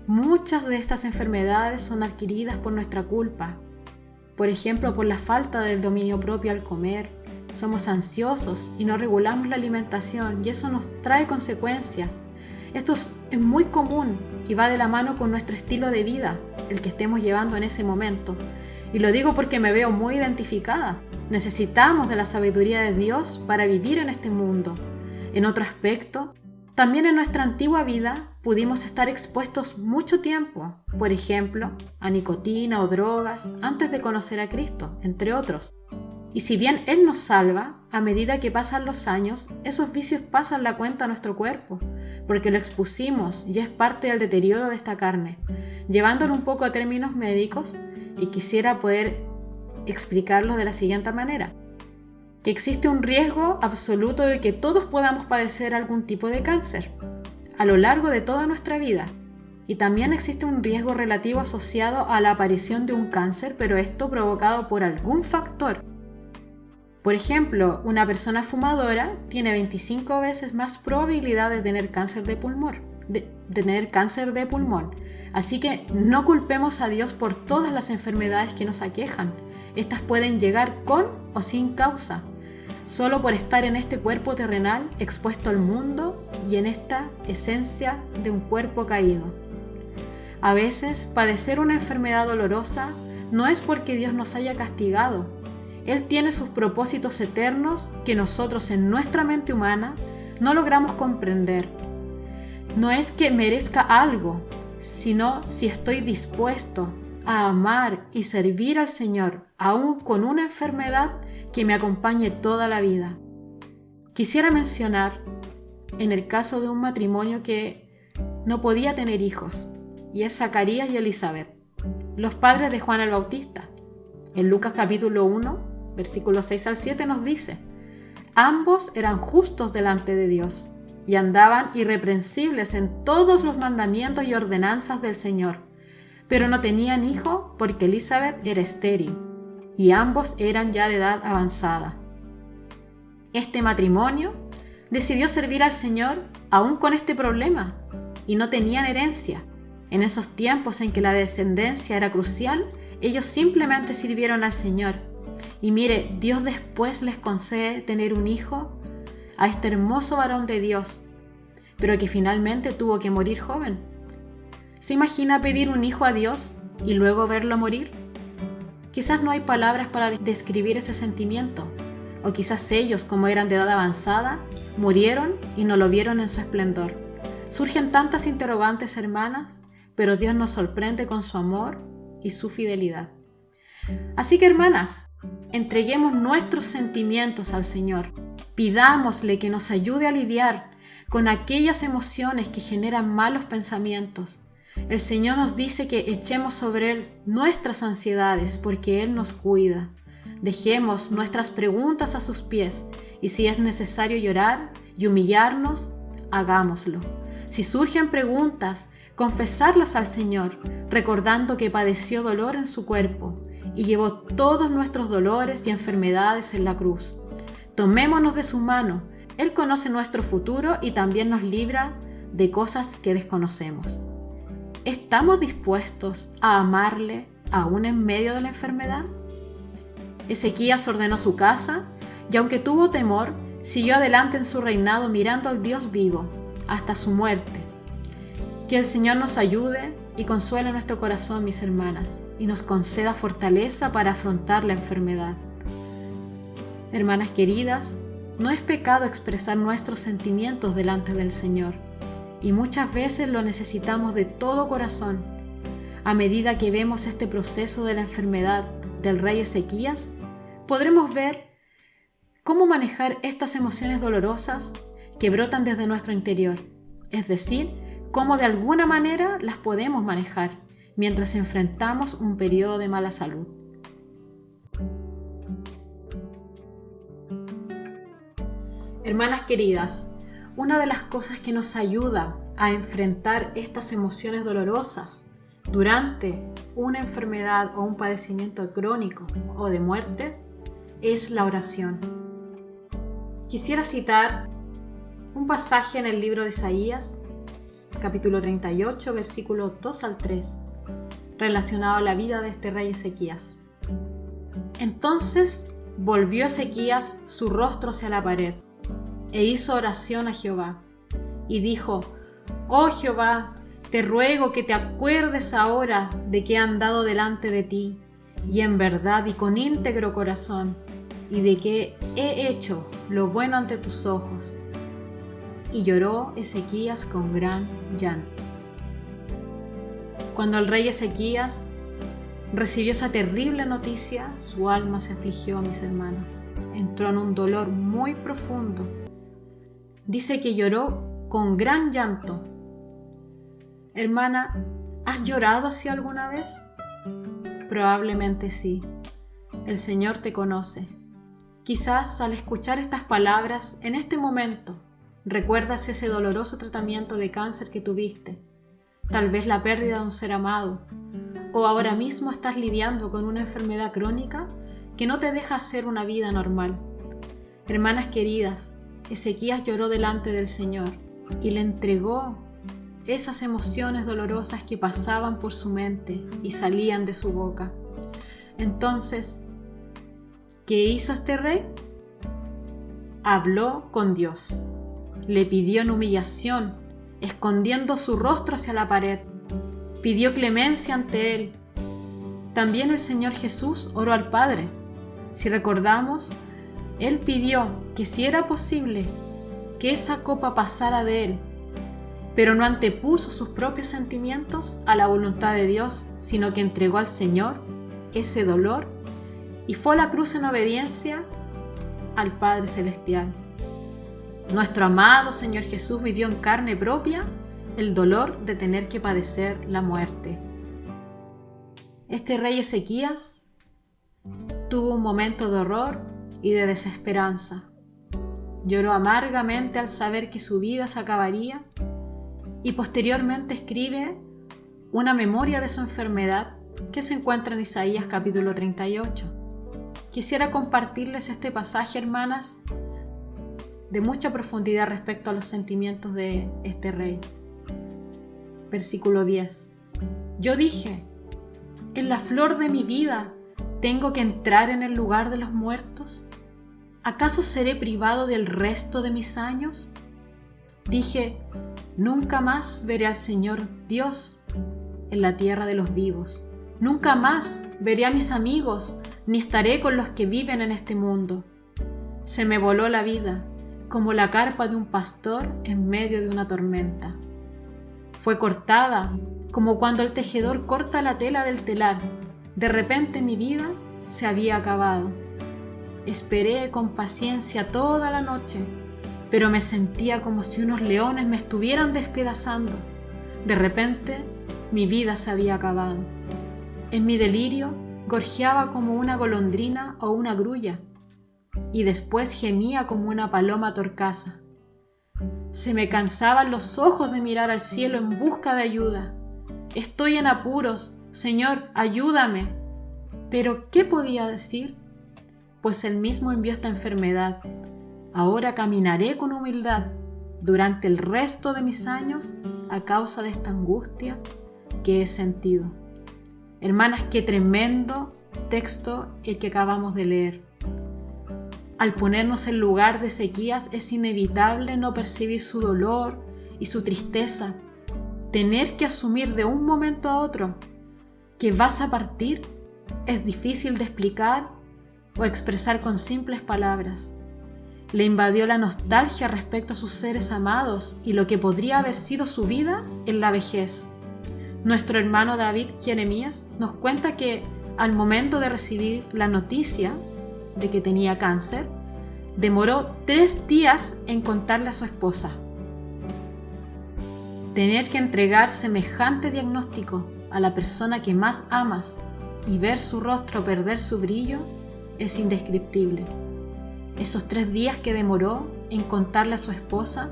Muchas de estas enfermedades son adquiridas por nuestra culpa. Por ejemplo, por la falta del dominio propio al comer. Somos ansiosos y no regulamos la alimentación, y eso nos trae consecuencias. Esto es muy común y va de la mano con nuestro estilo de vida, el que estemos llevando en ese momento. Y lo digo porque me veo muy identificada. Necesitamos de la sabiduría de Dios para vivir en este mundo. En otro aspecto, también en nuestra antigua vida pudimos estar expuestos mucho tiempo, por ejemplo, a nicotina o drogas antes de conocer a Cristo, entre otros. Y si bien Él nos salva, a medida que pasan los años, esos vicios pasan la cuenta a nuestro cuerpo, porque lo expusimos y es parte del deterioro de esta carne. Llevándolo un poco a términos médicos, y quisiera poder explicarlo de la siguiente manera: que existe un riesgo absoluto de que todos podamos padecer algún tipo de cáncer a lo largo de toda nuestra vida. Y también existe un riesgo relativo asociado a la aparición de un cáncer, pero esto provocado por algún factor. Por ejemplo, una persona fumadora tiene 25 veces más probabilidad de tener cáncer de pulmón. Así que no culpemos a Dios por todas las enfermedades que nos aquejan. Estas pueden llegar con o sin causa, solo por estar en este cuerpo terrenal expuesto al mundo y en esta esencia de un cuerpo caído. A veces, padecer una enfermedad dolorosa no es porque Dios nos haya castigado. Él tiene sus propósitos eternos que nosotros en nuestra mente humana no logramos comprender. No es que merezca algo, sino si estoy dispuesto a amar y servir al Señor, aún con una enfermedad que me acompañe toda la vida. Quisiera mencionar en el caso de un matrimonio que no podía tener hijos, y es Zacarías y Elizabeth, los padres de Juan el Bautista. En Lucas capítulo 1, versículos 6 al 7 nos dice: ambos eran justos delante de Dios y andaban irreprensibles en todos los mandamientos y ordenanzas del Señor, pero no tenían hijo porque Elizabeth era estéril y ambos eran ya de edad avanzada. Este matrimonio decidió servir al Señor aún con este problema, y no tenían herencia. En esos tiempos en que la descendencia era crucial, ellos simplemente sirvieron al Señor. Y mire, Dios después les concede tener un hijo a este hermoso varón de Dios, pero que finalmente tuvo que morir joven. ¿Se imagina pedir un hijo a Dios y luego verlo morir? Quizás no hay palabras para describir ese sentimiento, o quizás ellos, como eran de edad avanzada, murieron y no lo vieron en su esplendor. Surgen tantas interrogantes, hermanas, pero Dios nos sorprende con su amor y su fidelidad. Así que, hermanas, entreguemos nuestros sentimientos al Señor. Pidámosle que nos ayude a lidiar con aquellas emociones que generan malos pensamientos. El Señor nos dice que echemos sobre Él nuestras ansiedades porque Él nos cuida. Dejemos nuestras preguntas a sus pies y si es necesario llorar y humillarnos, hagámoslo. Si surgen preguntas, confesarlas al Señor, recordando que padeció dolor en su cuerpo y llevó todos nuestros dolores y enfermedades en la cruz. Tomémonos de su mano. Él conoce nuestro futuro y también nos libra de cosas que desconocemos. ¿Estamos dispuestos a amarle aún en medio de la enfermedad? Ezequías ordenó su casa y aunque tuvo temor, siguió adelante en su reinado mirando al Dios vivo hasta su muerte. Que el Señor nos ayude y consuele nuestro corazón, mis hermanas, y nos conceda fortaleza para afrontar la enfermedad. Hermanas queridas, no es pecado expresar nuestros sentimientos delante del Señor, y muchas veces lo necesitamos de todo corazón. A medida que vemos este proceso de la enfermedad del rey Ezequías, podremos ver cómo manejar estas emociones dolorosas que brotan desde nuestro interior, es decir, cómo de alguna manera las podemos manejar mientras enfrentamos un periodo de mala salud. Hermanas queridas, una de las cosas que nos ayuda a enfrentar estas emociones dolorosas durante una enfermedad o un padecimiento crónico o de muerte es la oración. Quisiera citar un pasaje en el libro de Isaías, capítulo 38, versículos 2 al 3, relacionado a la vida de este rey Ezequías. Entonces volvió Ezequías su rostro hacia la pared e hizo oración a Jehová y dijo: «Oh Jehová, te ruego que te acuerdes ahora de que he andado delante de ti, y en verdad y con íntegro corazón, y de que he hecho lo bueno ante tus ojos». Y lloró Ezequías con gran llanto. Cuando el rey Ezequías recibió esa terrible noticia, su alma se afligió, mis hermanos. Entró en un dolor muy profundo. Dice que lloró con gran llanto. Hermana, ¿has llorado así alguna vez? Probablemente sí. El Señor te conoce. Quizás al escuchar estas palabras en este momento recuerdas ese doloroso tratamiento de cáncer que tuviste, tal vez la pérdida de un ser amado, o ahora mismo estás lidiando con una enfermedad crónica que no te deja hacer una vida normal. Hermanas queridas, Ezequías lloró delante del Señor y le entregó esas emociones dolorosas que pasaban por su mente y salían de su boca. Entonces, ¿qué hizo este rey? Habló con Dios. Le pidió en humillación, escondiendo su rostro hacia la pared. Pidió clemencia ante él. También el Señor Jesús oró al Padre. Si recordamos, él pidió que si era posible, que esa copa pasara de él, pero no antepuso sus propios sentimientos a la voluntad de Dios, sino que entregó al Señor ese dolor y fue a la cruz en obediencia al Padre Celestial. Nuestro amado Señor Jesús vivió en carne propia el dolor de tener que padecer la muerte. Este rey Ezequías tuvo un momento de horror y de desesperanza. Lloró amargamente al saber que su vida se acabaría y posteriormente escribe una memoria de su enfermedad que se encuentra en Isaías capítulo 38. Quisiera compartirles este pasaje, hermanas, de mucha profundidad respecto a los sentimientos de este rey. Versículo 10. Yo dije: en la flor de mi vida tengo que entrar en el lugar de los muertos. ¿Acaso seré privado del resto de mis años? Dije: nunca más veré al Señor Dios en la tierra de los vivos. Nunca más veré a mis amigos, ni estaré con los que viven en este mundo. Se me voló la vida, como la carpa de un pastor en medio de una tormenta. Fue cortada, como cuando el tejedor corta la tela del telar. De repente mi vida se había acabado. Esperé con paciencia toda la noche, pero me sentía como si unos leones me estuvieran despedazando. De repente mi vida se había acabado. En mi delirio gorjeaba como una golondrina o una grulla, y después gemía como una paloma torcaza. Se me cansaban los ojos de mirar al cielo en busca de ayuda. Estoy en apuros, Señor, ayúdame. Pero ¿qué podía decir? Pues Él mismo envió esta enfermedad. Ahora caminaré con humildad durante el resto de mis años a causa de esta angustia que he sentido. Hermanas, qué tremendo texto el que acabamos de leer. Al ponernos en lugar de Ezequías es inevitable no percibir su dolor y su tristeza, tener que asumir de un momento a otro que vas a partir es difícil de explicar o expresar con simples palabras. Le invadió la nostalgia respecto a sus seres amados y lo que podría haber sido su vida en la vejez. Nuestro hermano David Jeremías nos cuenta que al momento de recibir la noticia de que tenía cáncer, demoró 3 días en contarle a su esposa. Tener que entregar semejante diagnóstico a la persona que más amas y ver su rostro perder su brillo es indescriptible. Esos 3 días que demoró en contarle a su esposa,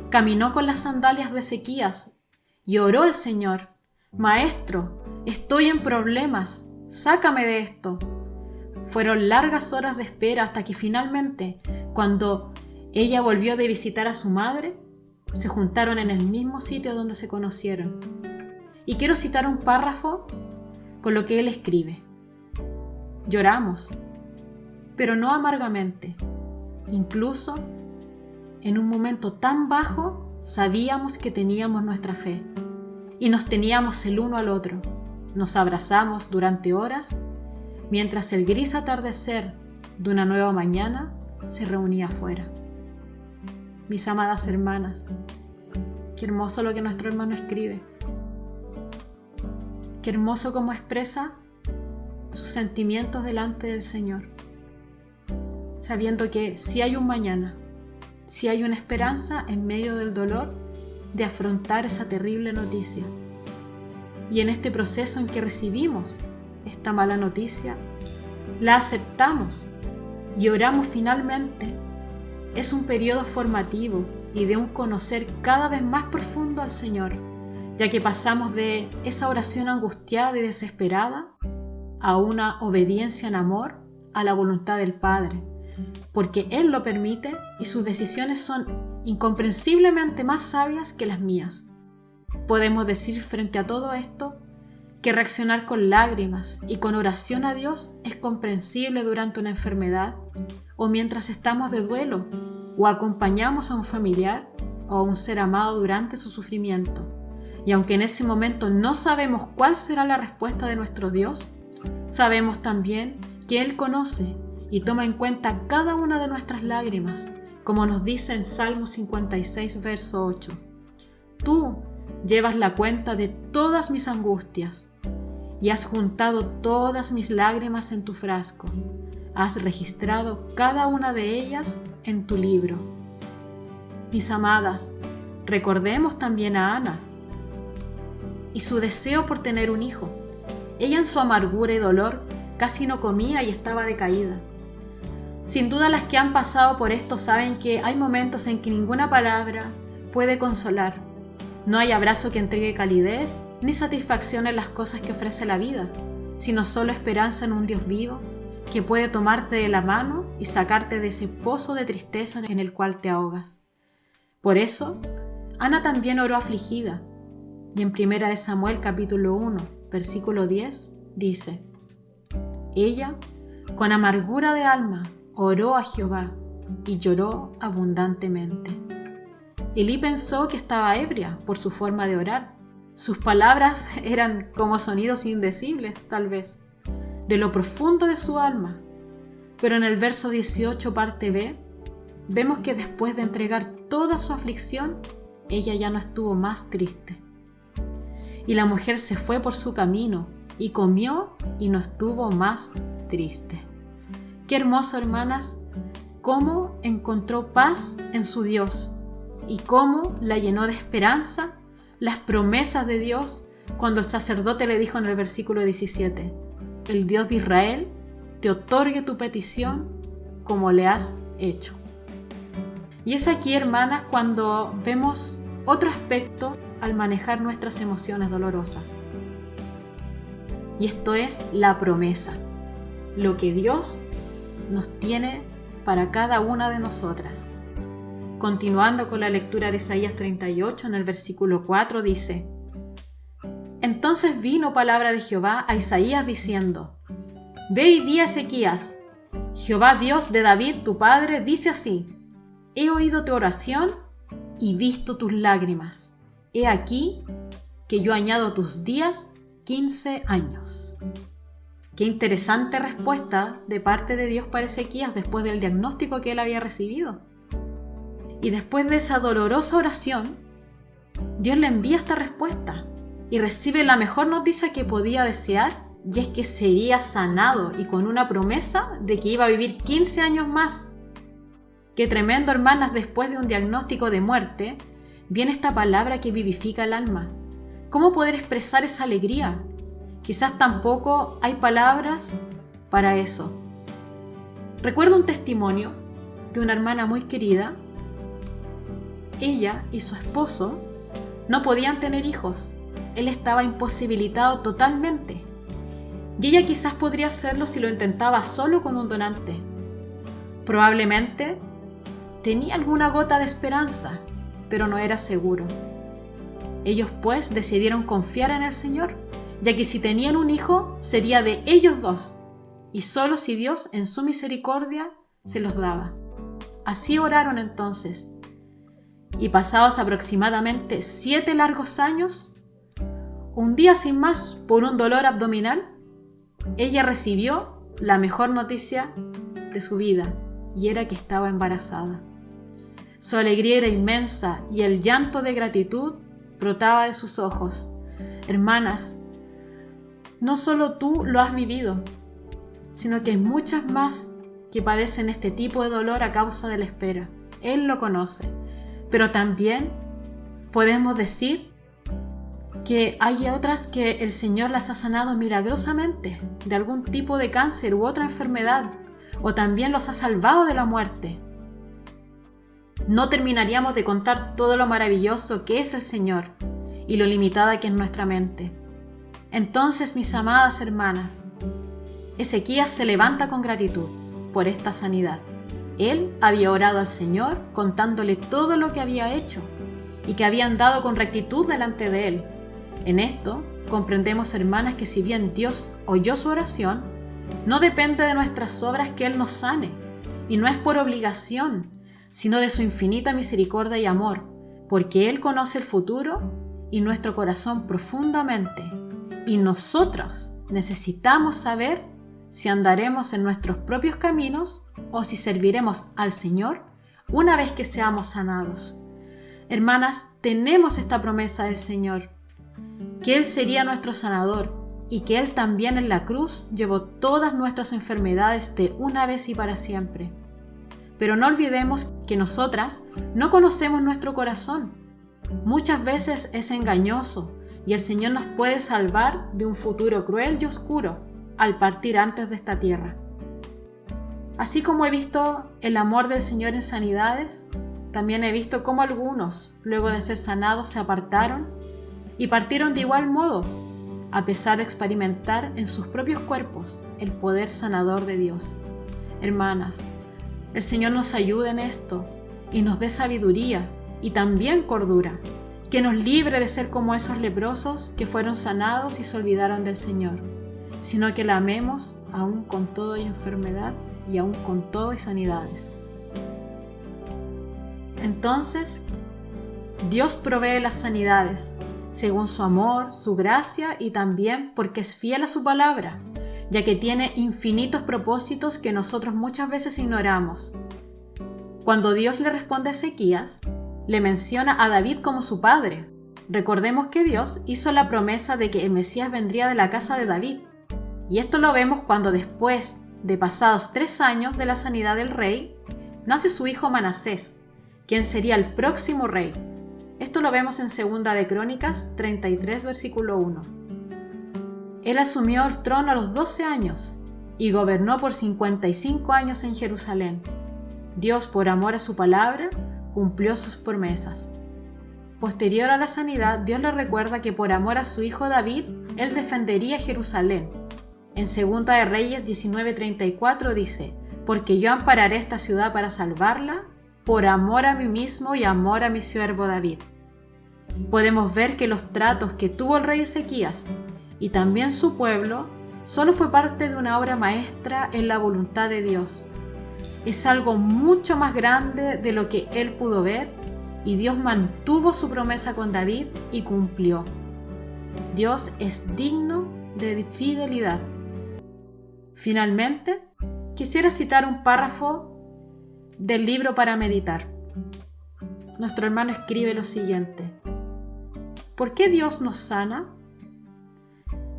caminó con las sandalias de Ezequías y oró al Señor: Maestro, estoy en problemas, sácame de esto. Fueron largas horas de espera hasta que finalmente, cuando ella volvió de visitar a su madre, se juntaron en el mismo sitio donde se conocieron. Y quiero citar un párrafo con lo que él escribe. Lloramos, pero no amargamente. Incluso en un momento tan bajo, sabíamos que teníamos nuestra fe y nos teníamos el uno al otro. Nos abrazamos durante horas mientras el gris atardecer de una nueva mañana se reunía afuera. Mis amadas hermanas, qué hermoso lo que nuestro hermano escribe. Qué hermoso cómo expresa sus sentimientos delante del Señor, sabiendo que si hay un mañana, si hay una esperanza en medio del dolor de afrontar esa terrible noticia. Y en este proceso en que recibimos esta mala noticia, la aceptamos y oramos finalmente, es un periodo formativo y de un conocer cada vez más profundo al Señor, ya que pasamos de esa oración angustiada y desesperada a una obediencia en amor a la voluntad del Padre, porque Él lo permite y sus decisiones son incomprensiblemente más sabias que las mías. Podemos decir frente a todo esto que reaccionar con lágrimas y con oración a Dios es comprensible durante una enfermedad o mientras estamos de duelo o acompañamos a un familiar o a un ser amado durante su sufrimiento. Y aunque en ese momento no sabemos cuál será la respuesta de nuestro Dios, sabemos también que Él conoce y toma en cuenta cada una de nuestras lágrimas, como nos dice en Salmo 56, verso 8. Tú llevas la cuenta de todas mis angustias y has juntado todas mis lágrimas en tu frasco. Has registrado cada una de ellas en tu libro. Mis amadas, recordemos también a Ana y su deseo por tener un hijo. Ella en su amargura y dolor casi no comía y estaba decaída. Sin duda las que han pasado por esto saben que hay momentos en que ninguna palabra puede consolar. No hay abrazo que entregue calidez ni satisfacción en las cosas que ofrece la vida, sino solo esperanza en un Dios vivo que puede tomarte de la mano y sacarte de ese pozo de tristeza en el cual te ahogas. Por eso, Ana también oró afligida, y en 1 Samuel capítulo 1, versículo 10, dice: Ella, con amargura de alma, oró a Jehová y lloró abundantemente. Elí pensó que estaba ebria por su forma de orar. Sus palabras eran como sonidos indecibles, tal vez, de lo profundo de su alma. Pero en el verso 18, parte B, vemos que después de entregar toda su aflicción, ella ya no estuvo más triste. Y la mujer se fue por su camino y comió y no estuvo más triste. Qué hermoso, hermanas, cómo encontró paz en su Dios y cómo la llenó de esperanza las promesas de Dios cuando el sacerdote le dijo en el versículo 17: el Dios de Israel te otorgue tu petición como le has hecho. Y es aquí, hermanas, cuando vemos otro aspecto al manejar nuestras emociones dolorosas. Y esto es la promesa, lo que Dios nos tiene para cada una de nosotras. Continuando con la lectura de Isaías 38, en el versículo 4 dice: Entonces vino palabra de Jehová a Isaías diciendo: Ve y di a Ezequías: Jehová Dios de David tu padre dice así: he oído tu oración y visto tus lágrimas. He aquí que yo añado a tus días 15 años. Qué interesante respuesta de parte de Dios para Ezequías después del diagnóstico que él había recibido. Y después de esa dolorosa oración, Dios le envía esta respuesta y recibe la mejor noticia que podía desear, y es que sería sanado, y con una promesa de que iba a vivir 15 años más. Qué tremendo, hermanas, después de un diagnóstico de muerte, viene esta palabra que vivifica el alma. ¿Cómo poder expresar esa alegría? Quizás tampoco hay palabras para eso. Recuerdo un testimonio de una hermana muy querida. Ella y su esposo no podían tener hijos. Él estaba imposibilitado totalmente. Y ella quizás podría hacerlo si lo intentaba solo con un donante. Probablemente tenía alguna gota de esperanza, pero no era seguro. Ellos pues decidieron confiar en el Señor, ya que si tenían un hijo sería de ellos dos, y solo si Dios en su misericordia se los daba. Así oraron entonces, y pasados aproximadamente 7 largos años, un día sin más, por un dolor abdominal, ella recibió la mejor noticia de su vida, y era que estaba embarazada. Su alegría era inmensa y el llanto de gratitud brotaba de sus ojos. Hermanas, no solo tú lo has vivido, sino que hay muchas más que padecen este tipo de dolor a causa de la espera. Él lo conoce, pero también podemos decir que hay otras que el Señor las ha sanado milagrosamente de algún tipo de cáncer u otra enfermedad, o también los ha salvado de la muerte. No terminaríamos de contar todo lo maravilloso que es el Señor y lo limitada que es nuestra mente. Entonces, mis amadas hermanas, Ezequías se levanta con gratitud por esta sanidad. Él había orado al Señor contándole todo lo que había hecho y que había andado con rectitud delante de Él. En esto comprendemos, hermanas, que si bien Dios oyó su oración, no depende de nuestras obras que Él nos sane, y no es por obligación, sino de su infinita misericordia y amor, porque Él conoce el futuro y nuestro corazón profundamente, y nosotros necesitamos saber si andaremos en nuestros propios caminos o si serviremos al Señor una vez que seamos sanados. Hermanas, tenemos esta promesa del Señor, que Él sería nuestro sanador y que Él también en la cruz llevó todas nuestras enfermedades de una vez y para siempre. Pero no olvidemos que nosotras no conocemos nuestro corazón. Muchas veces es engañoso y el Señor nos puede salvar de un futuro cruel y oscuro al partir antes de esta tierra. Así como he visto el amor del Señor en sanidades, también he visto cómo algunos, luego de ser sanados, se apartaron y partieron de igual modo, a pesar de experimentar en sus propios cuerpos el poder sanador de Dios. Hermanas, el Señor nos ayude en esto y nos dé sabiduría y también cordura, que nos libre de ser como esos leprosos que fueron sanados y se olvidaron del Señor, sino que la amemos aún con todo y enfermedad y aún con todo y sanidades. Entonces, Dios provee las sanidades según su amor, su gracia y también porque es fiel a su palabra, ya que tiene infinitos propósitos que nosotros muchas veces ignoramos. Cuando Dios le responde a Ezequías, le menciona a David como su padre. Recordemos que Dios hizo la promesa de que el Mesías vendría de la casa de David, y esto lo vemos cuando después de pasados 3 años de la sanidad del rey, nace su hijo Manasés, quien sería el próximo rey. Esto lo vemos en 2 de Crónicas 33, versículo 1. Él asumió el trono a los 12 años y gobernó por 55 años en Jerusalén. Dios, por amor a su palabra, cumplió sus promesas. Posterior a la sanidad, Dios le recuerda que por amor a su hijo David, él defendería Jerusalén. En 2 de Reyes 19:34 dice: «Porque yo ampararé esta ciudad para salvarla, por amor a mí mismo y amor a mi siervo David». Podemos ver que los tratos que tuvo el rey Ezequías y también su pueblo solo fue parte de una obra maestra en la voluntad de Dios. Es algo mucho más grande de lo que él pudo ver, y Dios mantuvo su promesa con David y cumplió. Dios es digno de fidelidad. Finalmente, quisiera citar un párrafo del libro para meditar. Nuestro hermano escribe lo siguiente: ¿por qué Dios nos sana?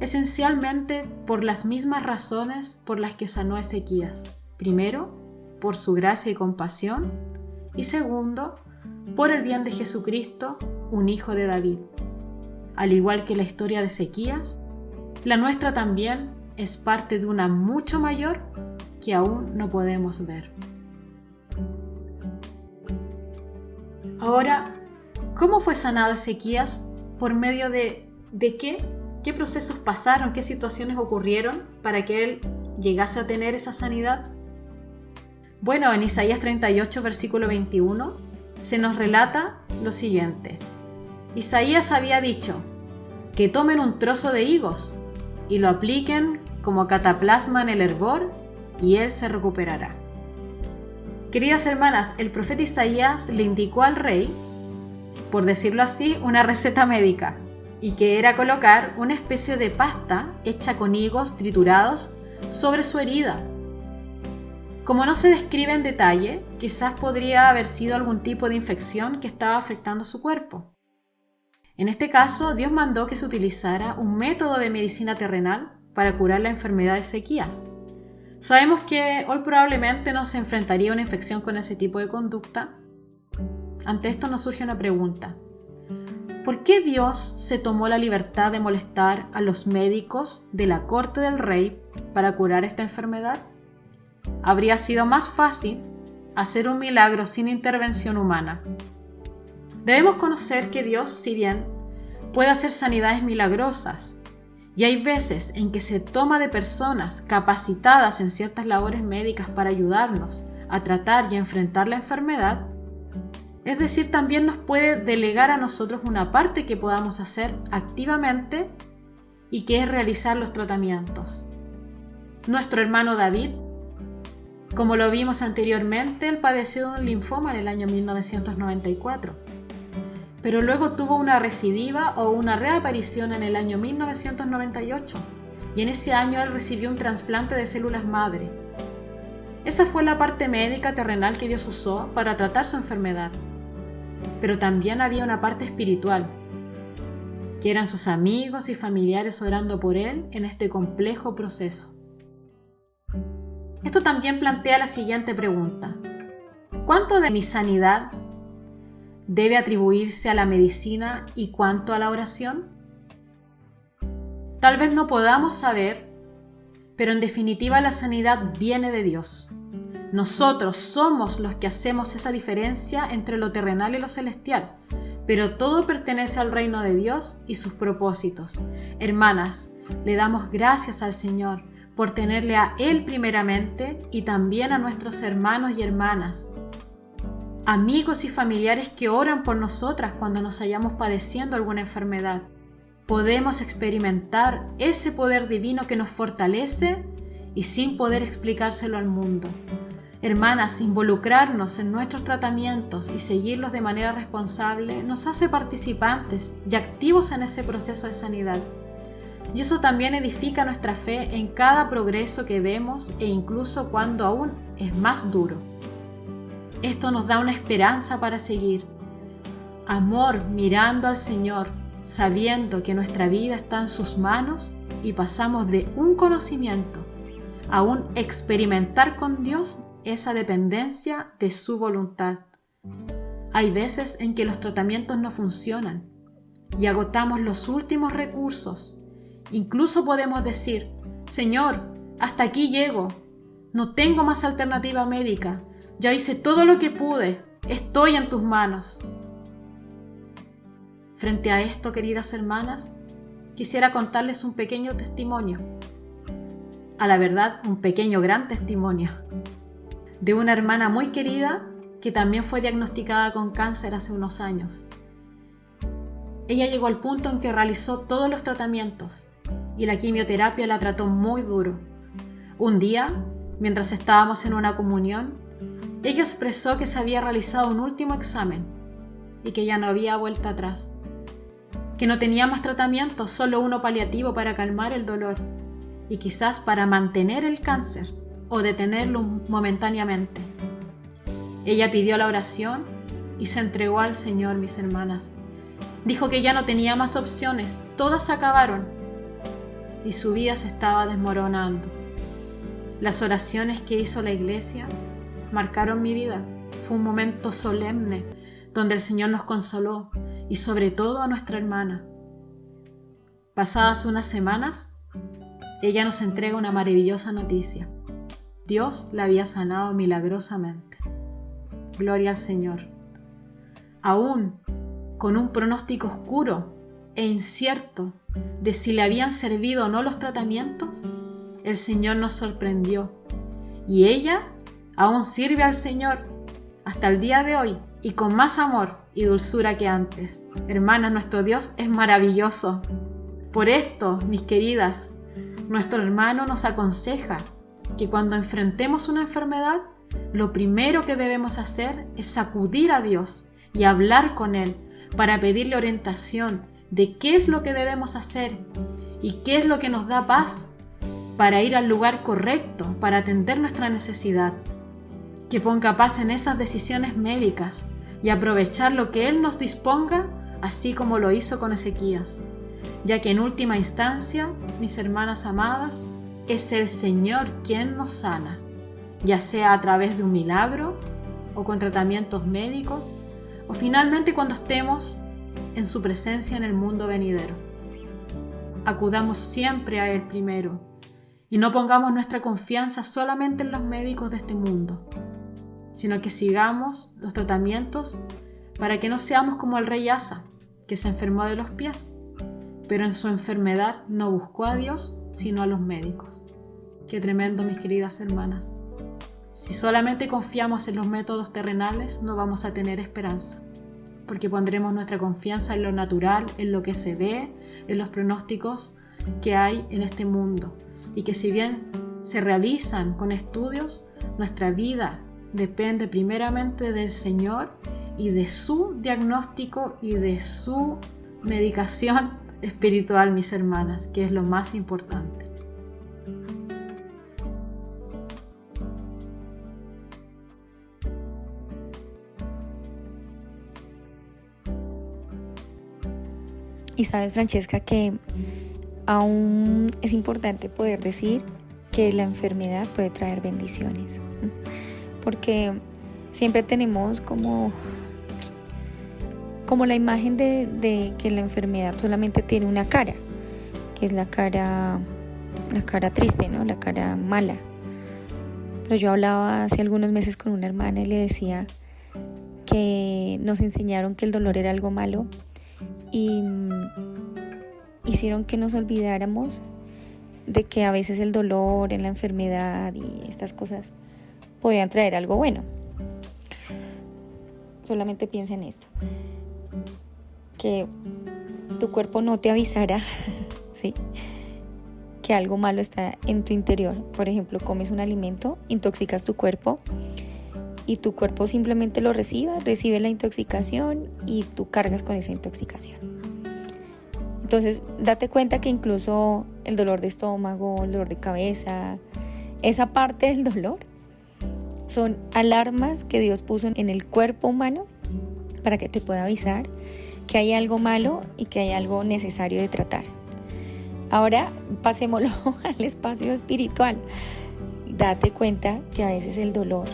Esencialmente por las mismas razones por las que sanó a Ezequías. Primero, por su gracia y compasión, y segundo, por el bien de Jesucristo, un hijo de David. Al igual que la historia de Ezequías, la nuestra también es parte de una mucho mayor que aún no podemos ver. Ahora, ¿cómo fue sanado Ezequías? ¿Por medio de qué? ¿Qué procesos pasaron? ¿Qué situaciones ocurrieron para que él llegase a tener esa sanidad? Bueno, en Isaías 38, versículo 21, se nos relata lo siguiente. Isaías había dicho: que tomen un trozo de higos y lo apliquen como cataplasma en el hervor, y él se recuperará. Queridas hermanas, el profeta Isaías le indicó al rey, por decirlo así, una receta médica, y que era colocar una especie de pasta hecha con higos triturados sobre su herida. Como no se describe en detalle, quizás podría haber sido algún tipo de infección que estaba afectando su cuerpo. En este caso, Dios mandó que se utilizara un método de medicina terrenal para curar la enfermedad de Ezequías. Sabemos que hoy probablemente no se enfrentaría a una infección con ese tipo de conducta. Ante esto nos surge una pregunta: ¿por qué Dios se tomó la libertad de molestar a los médicos de la corte del rey para curar esta enfermedad? Habría sido más fácil hacer un milagro sin intervención humana. Debemos conocer que Dios, si bien puede hacer sanidades milagrosas, y hay veces en que se toma de personas capacitadas en ciertas labores médicas para ayudarnos a tratar y a enfrentar la enfermedad, es decir, también nos puede delegar a nosotros una parte que podamos hacer activamente, y que es realizar los tratamientos. Nuestro hermano David, como lo vimos anteriormente, él padeció de un linfoma en el año 1994, pero luego tuvo una recidiva o una reaparición en el año 1998, y en ese año él recibió un trasplante de células madre. Esa fue la parte médica terrenal que Dios usó para tratar su enfermedad. Pero también había una parte espiritual, que eran sus amigos y familiares orando por él en este complejo proceso. Esto también plantea la siguiente pregunta: ¿cuánto de mi sanidad debe atribuirse a la medicina y cuánto a la oración? Tal vez no podamos saber, pero en definitiva la sanidad viene de Dios. Nosotros somos los que hacemos esa diferencia entre lo terrenal y lo celestial, pero todo pertenece al reino de Dios y sus propósitos. Hermanas, le damos gracias al Señor por tenerle a Él primeramente, y también a nuestros hermanos y hermanas, amigos y familiares que oran por nosotras cuando nos hallamos padeciendo alguna enfermedad. Podemos experimentar ese poder divino que nos fortalece y sin poder explicárselo al mundo. Hermanas, involucrarnos en nuestros tratamientos y seguirlos de manera responsable nos hace participantes y activos en ese proceso de sanidad. Y eso también edifica nuestra fe en cada progreso que vemos, e incluso cuando aún es más duro. Esto nos da una esperanza para seguir. Amor mirando al Señor, sabiendo que nuestra vida está en sus manos, y pasamos de un conocimiento a un experimentar con Dios esa dependencia de su voluntad. Hay veces en que los tratamientos no funcionan y agotamos los últimos recursos. Incluso podemos decir: Señor, hasta aquí llego, no tengo más alternativa médica, ya hice todo lo que pude, estoy en tus manos. Frente a esto, queridas hermanas, quisiera contarles un pequeño testimonio, a la verdad un pequeño gran testimonio, de una hermana muy querida que también fue diagnosticada con cáncer hace unos años. Ella llegó al punto en que realizó todos los tratamientos y la quimioterapia la trató muy duro. Un día, mientras estábamos en una comunión, ella expresó que se había realizado un último examen y que ya no había vuelta atrás, que no tenía más tratamiento, solo uno paliativo para calmar el dolor y quizás para mantener el cáncer o detenerlo momentáneamente. Ella pidió la oración y se entregó al Señor, mis hermanas. Dijo que ya no tenía más opciones, todas se acabaron y su vida se estaba desmoronando. Las oraciones que hizo la iglesia marcaron mi vida. Fue un momento solemne donde el Señor nos consoló y sobre todo a nuestra hermana. Pasadas unas semanas, ella nos entrega una maravillosa noticia. Dios la había sanado milagrosamente. Gloria al Señor. Aún con un pronóstico oscuro e incierto de si le habían servido o no los tratamientos, el Señor nos sorprendió y ella aún sirve al Señor hasta el día de hoy y con más amor y dulzura que antes. Hermanas, nuestro Dios es maravilloso. Por esto, mis queridas, nuestro hermano nos aconseja que cuando enfrentemos una enfermedad, lo primero que debemos hacer es acudir a Dios y hablar con Él para pedirle orientación de qué es lo que debemos hacer y qué es lo que nos da paz para ir al lugar correcto, para atender nuestra necesidad. Que ponga paz en esas decisiones médicas y aprovechar lo que Él nos disponga, así como lo hizo con Ezequías, ya que en última instancia, mis hermanas amadas, es el Señor quien nos sana, ya sea a través de un milagro o con tratamientos médicos, o finalmente cuando estemos en su presencia en el mundo venidero. Acudamos siempre a Él primero y no pongamos nuestra confianza solamente en los médicos de este mundo, sino que sigamos los tratamientos para que no seamos como el rey Asa, que se enfermó de los pies, pero en su enfermedad no buscó a Dios, sino a los médicos. Qué tremendo, mis queridas hermanas. Si solamente confiamos en los métodos terrenales, no vamos a tener esperanza, porque pondremos nuestra confianza en lo natural, en lo que se ve, en los pronósticos que hay en este mundo, y que si bien se realizan con estudios, nuestra vida depende primeramente del Señor y de su diagnóstico y de su medicación espiritual, mis hermanas, que es lo más importante. Y sabes, Francesca, que aún es importante poder decir que la enfermedad puede traer bendiciones, porque siempre tenemos como la imagen de que la enfermedad solamente tiene una cara, que es la cara triste, ¿no? La cara mala. Pero yo hablaba hace algunos meses con una hermana y le decía que nos enseñaron que el dolor era algo malo y hicieron que nos olvidáramos de que a veces el dolor en la enfermedad y estas cosas podían traer algo bueno. Solamente piensa en esto, que tu cuerpo no te avisará, ¿sí?, que algo malo está en tu interior. Por ejemplo, comes un alimento, intoxicas tu cuerpo y tu cuerpo simplemente lo recibe la intoxicación y tú cargas con esa intoxicación. Entonces, date cuenta que incluso el dolor de estómago, el dolor de cabeza, esa parte del dolor son alarmas que Dios puso en el cuerpo humano para que te pueda avisar que hay algo malo y que hay algo necesario de tratar. Ahora pasémoslo al espacio espiritual. Date cuenta que a veces el dolor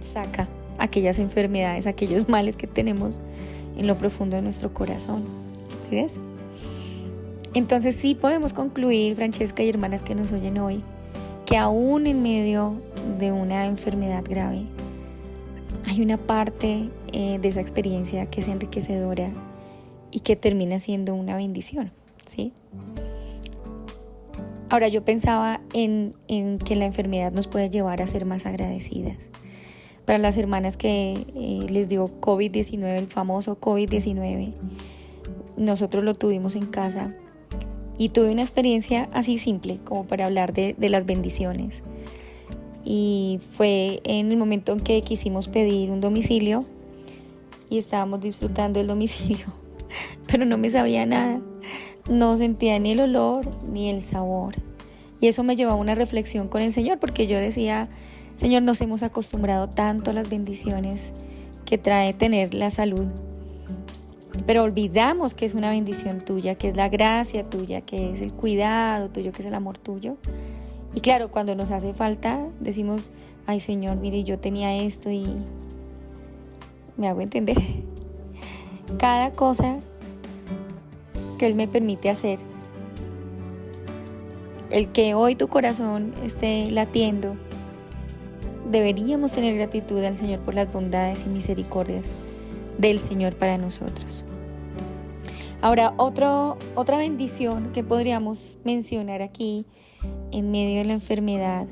saca aquellas enfermedades, aquellos males que tenemos en lo profundo de nuestro corazón. ¿Sí ves? Entonces sí podemos concluir, Francesca y hermanas que nos oyen hoy, que aún en medio de una enfermedad grave hay una parte de esa experiencia que es enriquecedora y que termina siendo una bendición, ¿sí? Ahora yo pensaba en que la enfermedad nos puede llevar a ser más agradecidas. Para las hermanas que les dio COVID-19, el famoso COVID-19, nosotros lo tuvimos en casa, Y tuve una experiencia así simple, como para hablar de las bendiciones. Y fue en el momento en que quisimos pedir un domicilio y estábamos disfrutando del domicilio, pero no me sabía nada. No sentía ni el olor ni el sabor. Y eso me llevó a una reflexión con el Señor, porque yo decía, Señor, nos hemos acostumbrado tanto a las bendiciones que trae tener la salud, pero olvidamos que es una bendición tuya, que es la gracia tuya, que es el cuidado tuyo, que es el amor tuyo. Y claro, cuando nos hace falta, decimos, ay Señor, mire, yo tenía esto y me hago entender. Cada cosa que Él me permite hacer, el que hoy tu corazón esté latiendo, deberíamos tener gratitud al Señor por las bondades y misericordias del Señor para nosotros. Ahora, otra bendición que podríamos mencionar aquí en medio de la enfermedad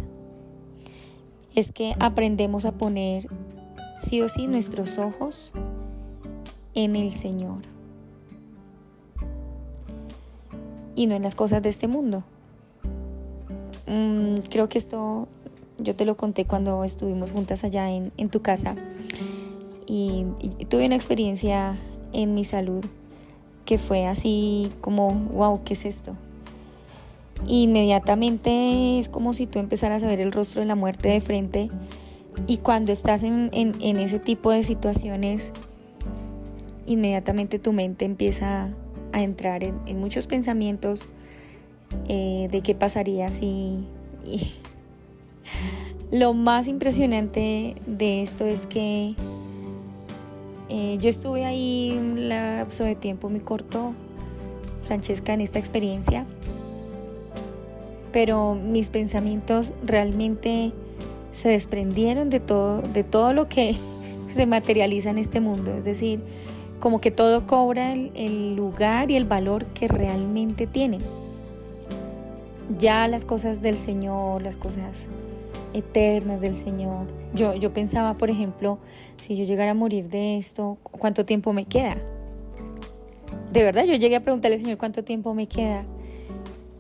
es que aprendemos a poner sí o sí nuestros ojos en el Señor y no en las cosas de este mundo. Creo que esto yo te lo conté cuando estuvimos juntas allá en tu casa y tuve una experiencia en mi salud que fue así como, wow, ¿qué es esto? Inmediatamente es como si tú empezaras a ver el rostro de la muerte de frente, y cuando estás en ese tipo de situaciones, inmediatamente tu mente empieza a entrar en muchos pensamientos de qué pasaría si... Lo más impresionante de esto es que yo estuve ahí un lapso de tiempo muy corto, Francesca, en esta experiencia, pero mis pensamientos realmente se desprendieron de todo lo que se materializa en este mundo. Es decir, como que todo cobra el lugar y el valor que realmente tiene. Ya las cosas del Señor, las cosas eternas del Señor. Yo pensaba, por ejemplo, si yo llegara a morir de esto, ¿cuánto tiempo me queda? De verdad, yo llegué a preguntarle al Señor cuánto tiempo me queda.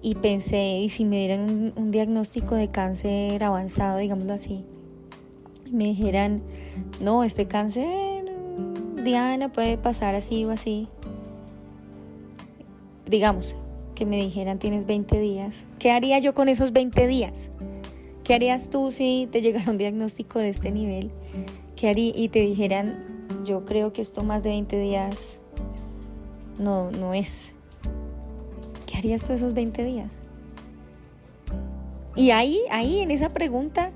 Y pensé, ¿y si me dieran un diagnóstico de cáncer avanzado, digámoslo así? Y me dijeran, no, este cáncer, Diana, puede pasar así o así. Digamos, que me dijeran, tienes 20 días. ¿Qué haría yo con esos 20 días? ¿Qué harías tú si te llegara un diagnóstico de este nivel? ¿Qué haría? Y te dijeran, yo creo que esto más de 20 días no es. ¿Qué harías tú esos 20 días? Y ahí en esa pregunta,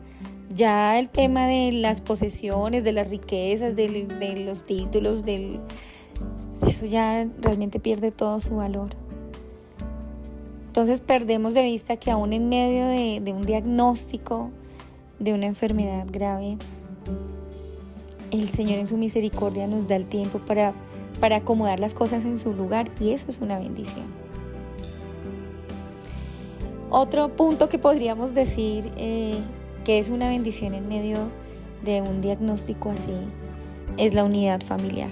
ya el tema de las posesiones, de las riquezas, de los títulos, eso ya realmente pierde todo su valor. Entonces perdemos de vista que aún en medio de un diagnóstico de una enfermedad grave, el Señor en su misericordia nos da el tiempo para acomodar las cosas en su lugar, y eso es una bendición. Otro punto que podríamos decir que es una bendición en medio de un diagnóstico así es la unidad familiar.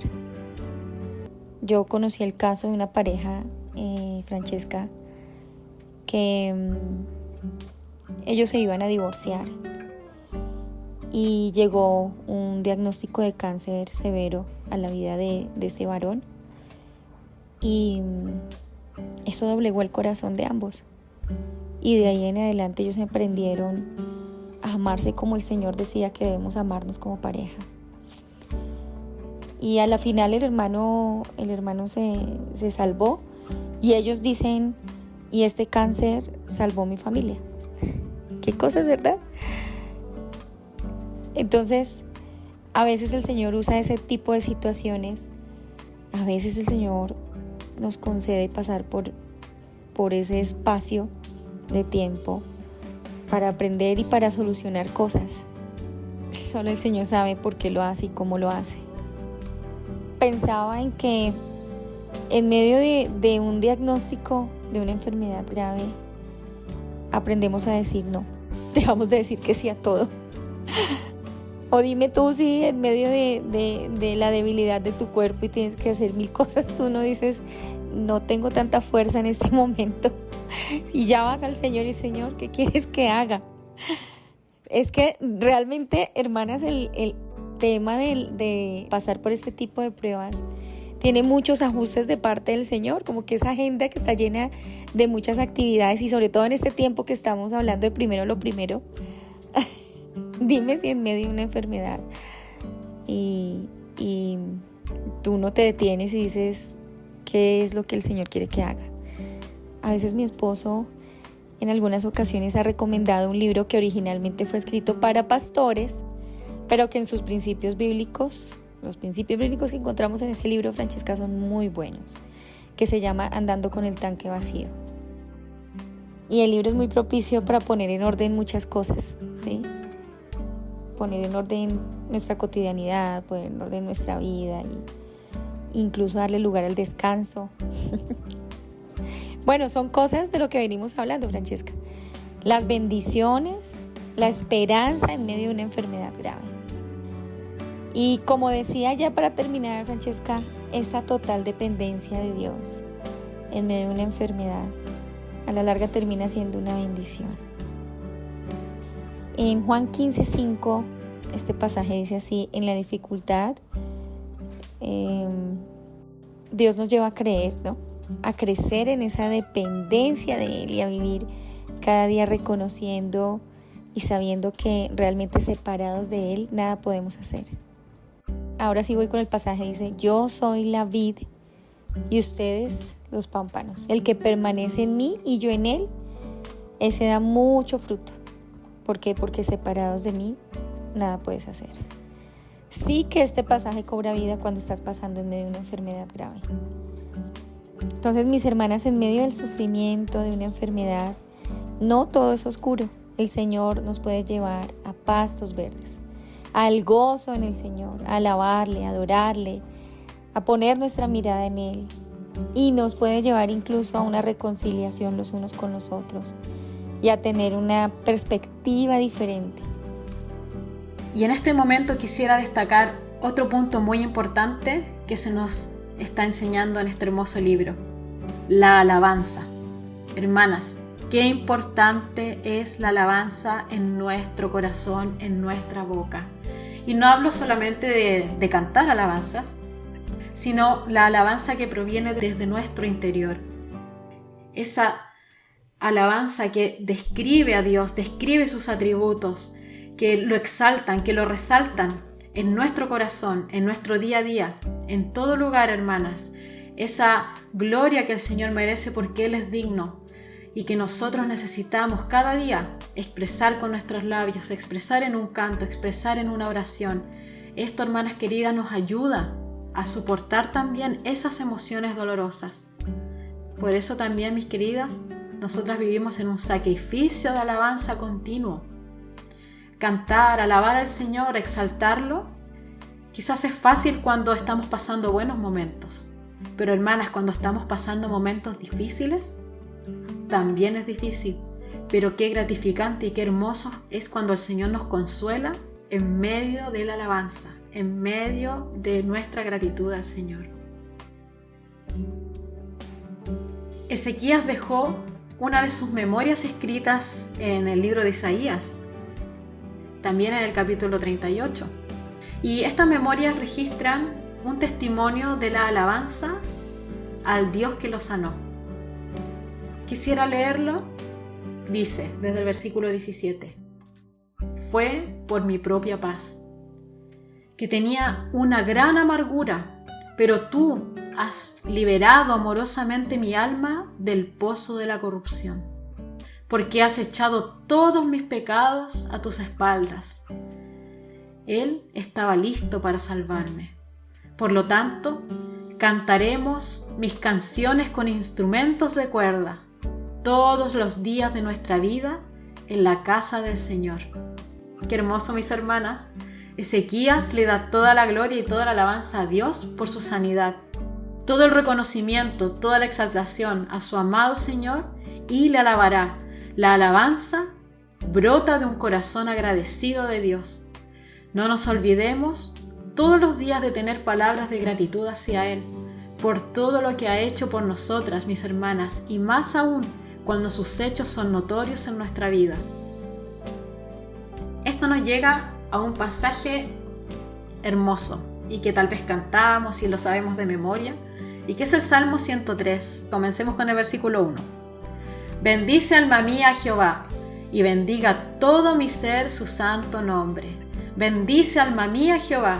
Yo conocí el caso de una pareja, Francesca, que ellos se iban a divorciar y llegó un diagnóstico de cáncer severo a la vida de este varón, y eso doblegó el corazón de ambos, y de ahí en adelante ellos aprendieron a amarse como el Señor decía que debemos amarnos como pareja. Y a la final el hermano se salvó, y ellos dicen, y este cáncer salvó mi familia. Qué cosas, ¿verdad? Entonces, a veces el Señor usa ese tipo de situaciones. A veces el Señor nos concede pasar por ese espacio de tiempo para aprender y para solucionar cosas. Solo el Señor sabe por qué lo hace y cómo lo hace. Pensaba en que en medio de un diagnóstico de una enfermedad grave, aprendemos a decir no. Dejamos de decir que sí a todo. O dime tú si en medio de la debilidad de tu cuerpo y tienes que hacer 1000 cosas, tú no dices, no tengo tanta fuerza en este momento Y ya vas al Señor y Señor, ¿qué quieres que haga? Es que realmente, hermanas, el tema de pasar por este tipo de pruebas tiene muchos ajustes de parte del Señor, como que esa agenda que está llena de muchas actividades y sobre todo en este tiempo que estamos hablando de primero lo primero. Dime si en medio de una enfermedad y tú no te detienes y dices qué es lo que el Señor quiere que haga. A veces mi esposo en algunas ocasiones ha recomendado un libro que originalmente fue escrito para pastores, pero que en sus principios bíblicos, los principios bíblicos que encontramos en ese libro, Francesca, son muy buenos, que se llama Andando con el tanque vacío. Y el libro es muy propicio para poner en orden muchas cosas, ¿sí? Poner en orden nuestra cotidianidad, poner en orden nuestra vida e incluso darle lugar al descanso. Bueno, son cosas de lo que venimos hablando, Francesca. Las bendiciones, la esperanza en medio de una enfermedad grave. Y como decía ya para terminar, Francesca, esa total dependencia de Dios en medio de una enfermedad, a la larga termina siendo una bendición. En Juan 15:5, este pasaje dice así: en la dificultad, Dios nos lleva a creer, ¿no? A crecer en esa dependencia de Él y a vivir cada día reconociendo y sabiendo que realmente separados de Él nada podemos hacer. Ahora sí voy con el pasaje, dice: yo soy la vid y ustedes los pámpanos. El que permanece en mí y yo en él, ese da mucho fruto. ¿Por qué? Porque separados de mí nada puedes hacer. Sí que este pasaje cobra vida cuando estás pasando en medio de una enfermedad grave. Entonces, mis hermanas, en medio del sufrimiento de una enfermedad, no todo es oscuro. El Señor nos puede llevar a pastos verdes, al gozo en el Señor, a alabarle, a adorarle, a poner nuestra mirada en Él. Y nos puede llevar incluso a una reconciliación los unos con los otros y a tener una perspectiva diferente. Y en este momento quisiera destacar otro punto muy importante que se nos está enseñando en este hermoso libro: la alabanza. Hermanas, qué importante es la alabanza en nuestro corazón, en nuestra boca. Y no hablo solamente de cantar alabanzas, sino la alabanza que proviene desde nuestro interior. Esa alabanza que describe a Dios, describe sus atributos, que lo exaltan, que lo resaltan en nuestro corazón, en nuestro día a día, en todo lugar, hermanas. Esa gloria que el Señor merece porque Él es digno y que nosotros necesitamos cada día expresar con nuestros labios, expresar en un canto, expresar en una oración. Esto, hermanas queridas, nos ayuda a soportar también esas emociones dolorosas. Por eso también, mis queridas, nosotras vivimos en un sacrificio de alabanza continuo. Cantar, alabar al Señor, exaltarlo, quizás es fácil cuando estamos pasando buenos momentos. Pero hermanas, cuando estamos pasando momentos difíciles, también es difícil. Pero qué gratificante y qué hermoso es cuando el Señor nos consuela en medio de la alabanza, en medio de nuestra gratitud al Señor. Ezequías dejó una de sus memorias escritas en el libro de Isaías, también en el capítulo 38. Y estas memorias registran un testimonio de la alabanza al Dios que lo sanó. Quisiera leerlo. Dice, desde el versículo 17: fue por mi propia paz, que tenía una gran amargura, pero tú has liberado amorosamente mi alma del pozo de la corrupción, porque has echado todos mis pecados a tus espaldas. Él estaba listo para salvarme. Por lo tanto, cantaremos mis canciones con instrumentos de cuerda todos los días de nuestra vida en la casa del Señor. Qué hermoso, mis hermanas. Ezequías le da toda la gloria y toda la alabanza a Dios por su sanidad, todo el reconocimiento, toda la exaltación a su amado Señor, y le alabará. La alabanza brota de un corazón agradecido de Dios. No nos olvidemos todos los días de tener palabras de gratitud hacia Él por todo lo que ha hecho por nosotras, mis hermanas, y más aún cuando sus hechos son notorios en nuestra vida. Esto nos llega a un pasaje hermoso y que tal vez cantamos y lo sabemos de memoria, y que es el Salmo 103. Comencemos con el versículo 1. Bendice alma mía a Jehová, y bendiga todo mi ser su santo nombre. Bendice alma mía a Jehová,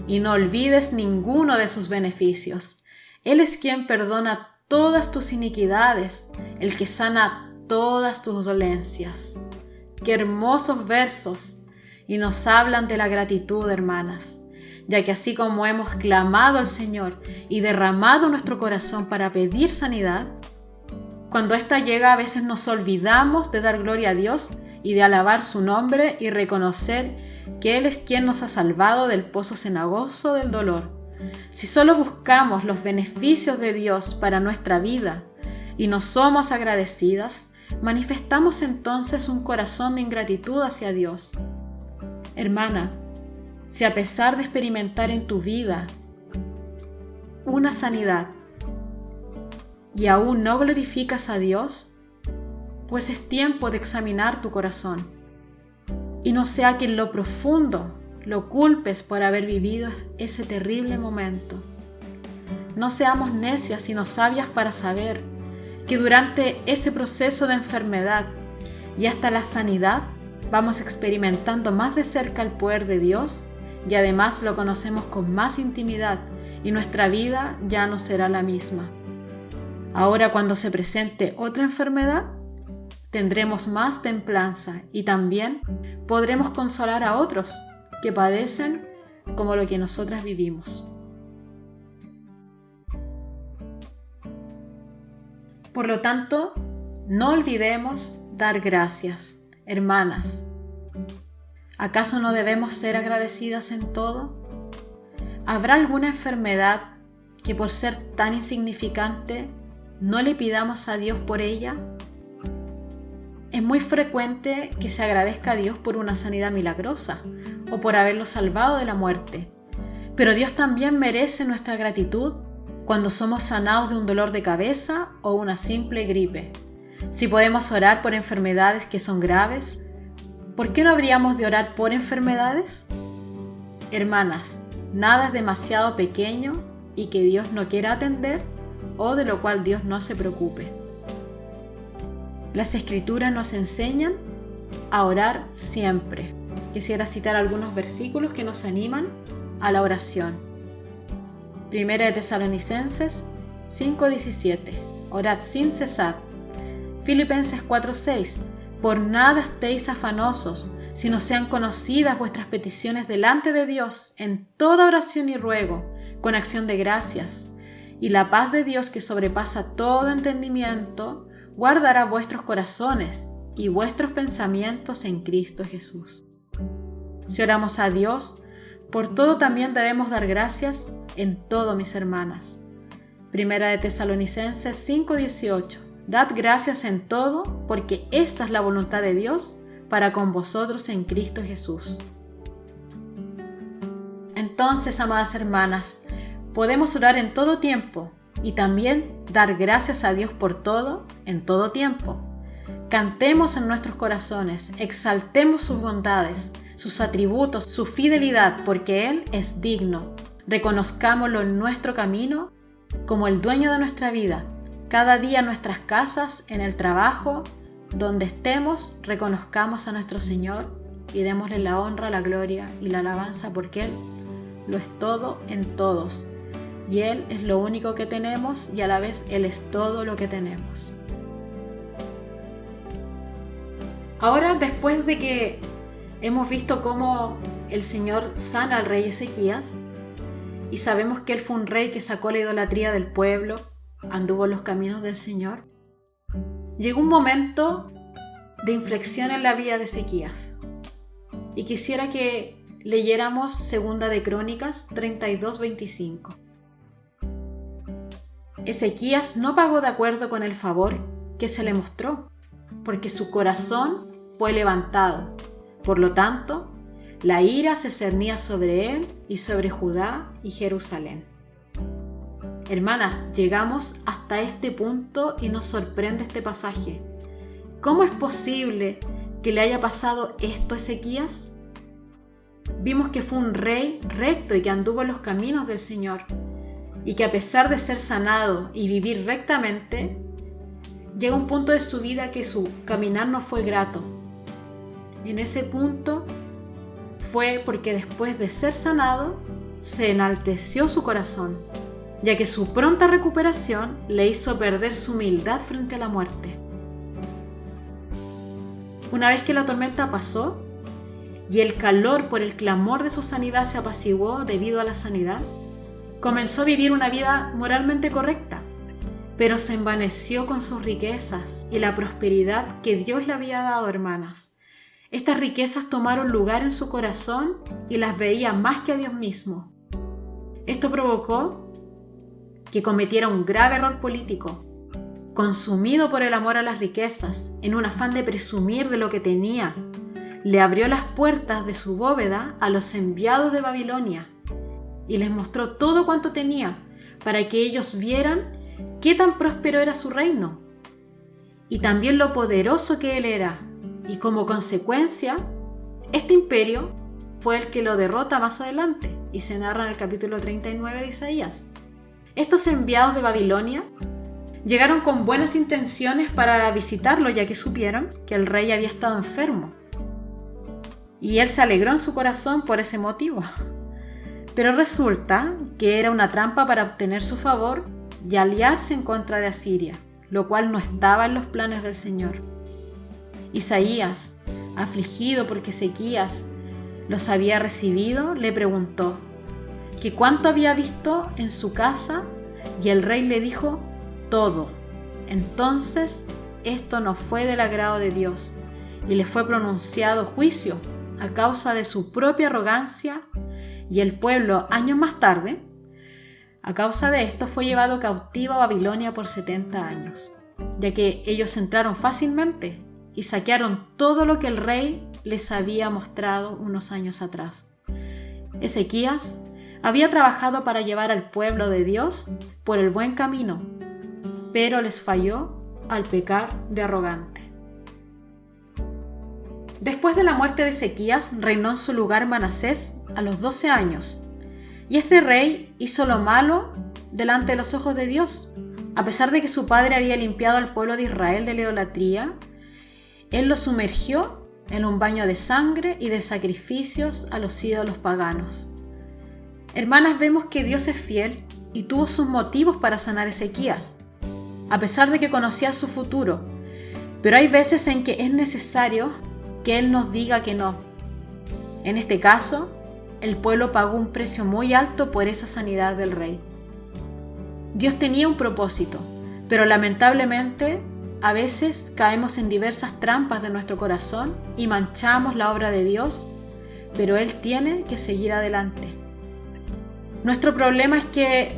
y no olvides ninguno de sus beneficios. Él es quien perdona todas tus iniquidades, el que sana todas tus dolencias. Qué hermosos versos, y nos hablan de la gratitud, hermanas, ya que así como hemos clamado al Señor y derramado nuestro corazón para pedir sanidad, cuando ésta llega a veces nos olvidamos de dar gloria a Dios y de alabar su nombre y reconocer que Él es quien nos ha salvado del pozo cenagoso del dolor. Si solo buscamos los beneficios de Dios para nuestra vida y no somos agradecidas, manifestamos entonces un corazón de ingratitud hacia Dios. Hermana, si a pesar de experimentar en tu vida una sanidad y aún no glorificas a Dios, pues es tiempo de examinar tu corazón. Y no sea que en lo profundo lo culpes por haber vivido ese terrible momento. No seamos necias sino sabias para saber que durante ese proceso de enfermedad y hasta la sanidad vamos experimentando más de cerca el poder de Dios y además lo conocemos con más intimidad y nuestra vida ya no será la misma. Ahora cuando se presente otra enfermedad, tendremos más templanza y también podremos consolar a otros que padecen como lo que nosotras vivimos. Por lo tanto, no olvidemos dar gracias. Hermanas, ¿acaso no debemos ser agradecidas en todo? ¿Habrá alguna enfermedad que por ser tan insignificante no le pidamos a Dios por ella? Es muy frecuente que se agradezca a Dios por una sanidad milagrosa o por haberlo salvado de la muerte, pero Dios también merece nuestra gratitud cuando somos sanados de un dolor de cabeza o una simple gripe. Si podemos orar por enfermedades que son graves, ¿por qué no habríamos de orar por enfermedades? Hermanas, nada es demasiado pequeño y que Dios no quiera atender o de lo cual Dios no se preocupe. Las Escrituras nos enseñan a orar siempre. Quisiera citar algunos versículos que nos animan a la oración. 1 de Tesalonicenses 5:17. Orad sin cesar. Filipenses 4:6. Por nada estéis afanosos, sino sean conocidas vuestras peticiones delante de Dios en toda oración y ruego, con acción de gracias. Y la paz de Dios que sobrepasa todo entendimiento, guardará vuestros corazones y vuestros pensamientos en Cristo Jesús. Si oramos a Dios, por todo también debemos dar gracias en todo, mis hermanas. 1 de Tesalonicenses 5:18. Dad gracias en todo, porque esta es la voluntad de Dios para con vosotros en Cristo Jesús. Entonces, amadas hermanas, podemos orar en todo tiempo y también dar gracias a Dios por todo, en todo tiempo. Cantemos en nuestros corazones, exaltemos sus bondades, sus atributos, su fidelidad, porque Él es digno. Reconozcámoslo en nuestro camino como el dueño de nuestra vida. Cada día en nuestras casas, en el trabajo, donde estemos, reconozcamos a nuestro Señor y démosle la honra, la gloria y la alabanza, porque Él lo es todo en todos. Y Él es lo único que tenemos y a la vez Él es todo lo que tenemos. Ahora, después de que hemos visto cómo el Señor sana al rey Ezequías y sabemos que Él fue un rey que sacó la idolatría del pueblo, anduvo en los caminos del Señor, llegó un momento de inflexión en la vida de Ezequías. Y quisiera que leyéramos 2 de Crónicas 32:25. Ezequías no pagó de acuerdo con el favor que se le mostró, porque su corazón fue levantado. Por lo tanto, la ira se cernía sobre él y sobre Judá y Jerusalén. Hermanas, llegamos hasta este punto y nos sorprende este pasaje. ¿cómo es posible que le haya pasado esto a Ezequías? Vimos que fue un rey recto y que anduvo en los caminos del Señor, y que a pesar de ser sanado y vivir rectamente, llega un punto de su vida que su caminar no fue grato. En ese punto fue porque después de ser sanado, se enalteció su corazón, ya que su pronta recuperación le hizo perder su humildad frente a la muerte. Una vez que la tormenta pasó y el calor por el clamor de su sanidad se apaciguó debido a la sanidad, comenzó a vivir una vida moralmente correcta, pero se envaneció con sus riquezas y la prosperidad que Dios le había dado, hermanas. Estas riquezas tomaron lugar en su corazón y las veía más que a Dios mismo. Esto provocó que cometiera un grave error político. Consumido por el amor a las riquezas, en un afán de presumir de lo que tenía, le abrió las puertas de su bóveda a los enviados de Babilonia y les mostró todo cuanto tenía para que ellos vieran qué tan próspero era su reino y también lo poderoso que él era, y como consecuencia este imperio fue el que lo derrota más adelante y se narra en el capítulo 39 de Isaías. Estos enviados de Babilonia llegaron con buenas intenciones para visitarlo, ya que supieron que el rey había estado enfermo y él se alegró en su corazón por ese motivo. Pero resulta que era una trampa para obtener su favor y aliarse en contra de Asiria, lo cual no estaba en los planes del Señor. Isaías, afligido porque Ezequías los había recibido, le preguntó que cuánto había visto en su casa, y el rey le dijo: todo. Entonces esto no fue del agrado de Dios y le fue pronunciado juicio a causa de su propia arrogancia, y el pueblo, años más tarde, a causa de esto, fue llevado cautivo a Babilonia por 70 años, ya que ellos entraron fácilmente y saquearon todo lo que el rey les había mostrado unos años atrás. Ezequías había trabajado para llevar al pueblo de Dios por el buen camino, pero les falló al pecar de arrogante. Después de la muerte de Ezequías, reinó en su lugar Manasés a los 12 años, y este rey hizo lo malo delante de los ojos de Dios. A pesar de que su padre había limpiado al pueblo de Israel de la idolatría, él lo sumergió en un baño de sangre y de sacrificios a los ídolos paganos. Hermanas, vemos que Dios es fiel y tuvo sus motivos para sanar a Ezequías, a pesar de que conocía su futuro, pero hay veces en que es necesario que Él nos diga que no. En este caso, el pueblo pagó un precio muy alto por esa sanidad del rey. Dios tenía un propósito, pero lamentablemente a veces caemos en diversas trampas de nuestro corazón y manchamos la obra de Dios, pero Él tiene que seguir adelante. Nuestro problema es que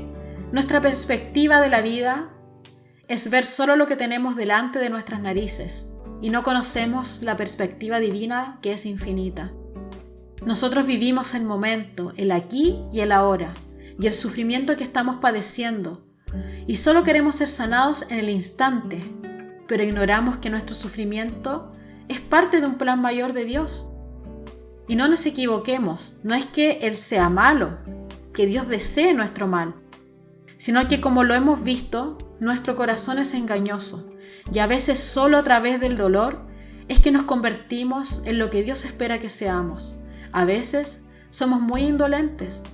nuestra perspectiva de la vida es ver solo lo que tenemos delante de nuestras narices y no conocemos la perspectiva divina, que es infinita. Nosotros vivimos el momento, el aquí y el ahora, y el sufrimiento que estamos padeciendo, y solo queremos ser sanados en el instante, pero ignoramos que nuestro sufrimiento es parte de un plan mayor de Dios. Y no nos equivoquemos, no es que Él sea malo, que Dios desee nuestro mal, sino que, como lo hemos visto, nuestro corazón es engañoso, y a veces solo a través del dolor es que nos convertimos en lo que Dios espera que seamos. A veces somos muy indolentes.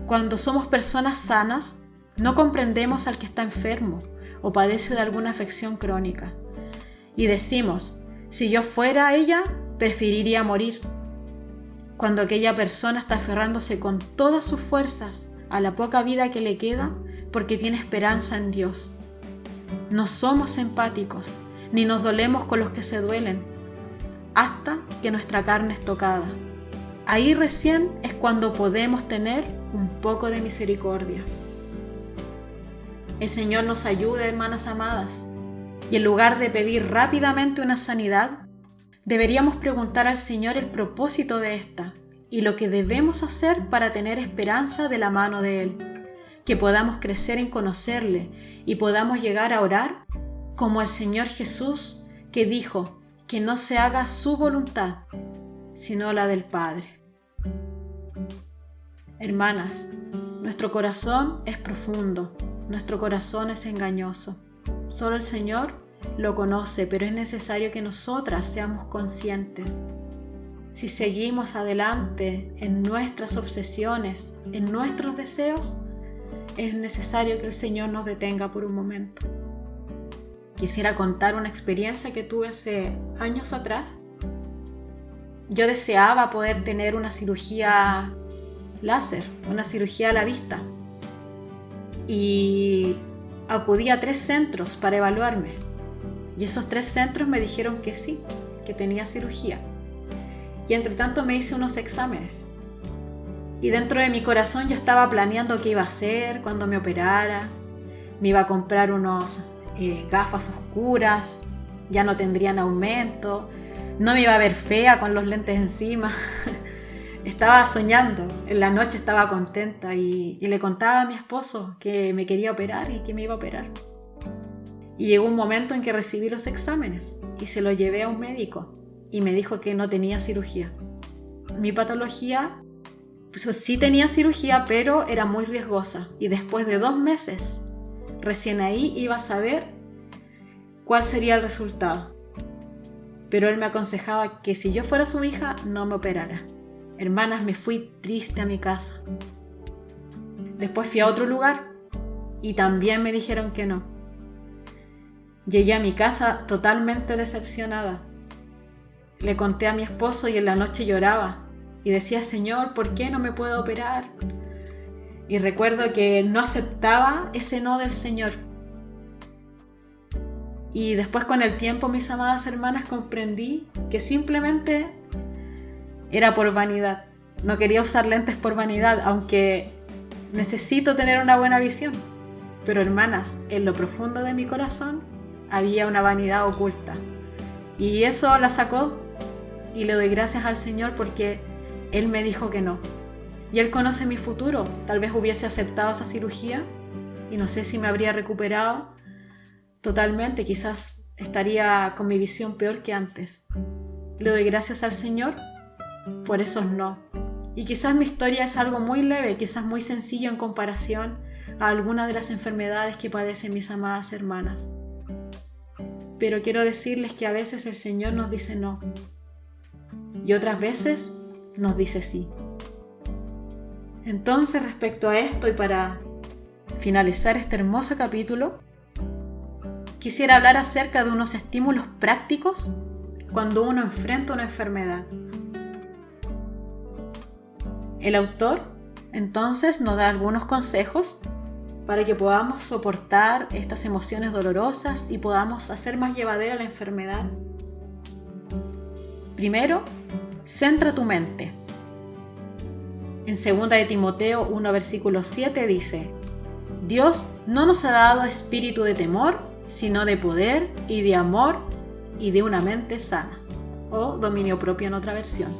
Cuando somos personas sanas, no comprendemos al que está enfermo o padece de alguna afección crónica. Y decimos: si yo fuera ella, preferiría morir. Cuando aquella persona está aferrándose con todas sus fuerzas a la poca vida que le queda porque tiene esperanza en Dios. No somos empáticos, ni nos dolemos con los que se duelen, hasta que nuestra carne es tocada. Ahí recién es cuando podemos tener un poco de misericordia. El Señor nos ayude, hermanas amadas, y en lugar de pedir rápidamente una sanidad, deberíamos preguntar al Señor el propósito de esta y lo que debemos hacer para tener esperanza de la mano de Él, que podamos crecer en conocerle y podamos llegar a orar como el Señor Jesús, que dijo que no se haga su voluntad, sino la del Padre. Hermanas, nuestro corazón es profundo, nuestro corazón es engañoso. Solo el Señor lo conoce, pero es necesario que nosotras seamos conscientes. Si seguimos adelante en nuestras obsesiones, en nuestros deseos, es necesario que el Señor nos detenga por un momento. Quisiera contar una experiencia que tuve hace años atrás. Yo deseaba poder tener una cirugía láser, una cirugía a la vista. Y acudí a 3 centros para evaluarme. Y esos 3 centros me dijeron que sí, que tenía cirugía. Y entre tanto me hice unos exámenes. Y dentro de mi corazón yo estaba planeando qué iba a hacer cuando me operara. Me iba a comprar unos gafas oscuras, ya no tendrían aumento, no me iba a ver fea con los lentes encima. Estaba soñando, en la noche estaba contenta y le contaba a mi esposo que me quería operar y que me iba a operar. Y llegó un momento en que recibí los exámenes y se los llevé a un médico y me dijo que no tenía cirugía. Mi patología, pues sí tenía cirugía, pero era muy riesgosa y después de 2 meses, recién ahí iba a saber cuál sería el resultado. Pero él me aconsejaba que si yo fuera su hija, no me operara. Hermanas, me fui triste a mi casa. Después fui a otro lugar y también me dijeron que no. Llegué a mi casa totalmente decepcionada. Le conté a mi esposo y en la noche lloraba y decía: Señor, ¿por qué no me puedo operar? Y recuerdo que no aceptaba ese no del Señor. Y después, con el tiempo, mis amadas hermanas, comprendí que simplemente era por vanidad. No quería usar lentes por vanidad, aunque necesito tener una buena visión. Pero hermanas, en lo profundo de mi corazón había una vanidad oculta. Y eso la sacó y le doy gracias al Señor porque Él me dijo que no. Y Él conoce mi futuro. Tal vez hubiese aceptado esa cirugía y no sé si me habría recuperado totalmente. Quizás estaría con mi visión peor que antes. Le doy gracias al Señor por esos no. Y quizás mi historia es algo muy leve, quizás muy sencillo en comparación a algunas de las enfermedades que padecen mis amadas hermanas. Pero quiero decirles que a veces el Señor nos dice no. Y otras veces nos dice sí. Entonces, respecto a esto y para finalizar este hermoso capítulo, quisiera hablar acerca de unos estímulos prácticos cuando uno enfrenta una enfermedad. El autor, entonces, nos da algunos consejos para que podamos soportar estas emociones dolorosas y podamos hacer más llevadera la enfermedad. Primero, centra tu mente. En 2 de Timoteo 1, versículo 7 dice: Dios no nos ha dado espíritu de temor, sino de poder y de amor y de una mente sana. O dominio propio en otra versión.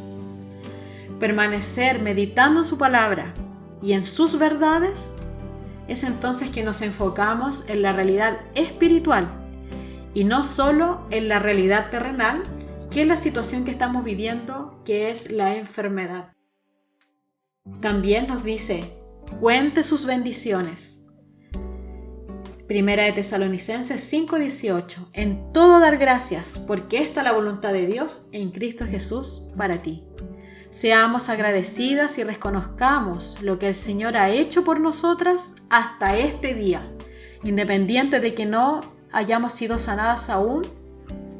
Permanecer meditando en su palabra y en sus verdades es entonces que nos enfocamos en la realidad espiritual y no solo en la realidad terrenal, que es la situación que estamos viviendo, que es la enfermedad. También nos dice: cuente sus bendiciones. 1 de Tesalonicenses 5:18: en todo dar gracias, porque esta es la voluntad de Dios en Cristo Jesús para ti. Seamos agradecidas y reconozcamos lo que el Señor ha hecho por nosotras hasta este día. Independiente de que no hayamos sido sanadas aún,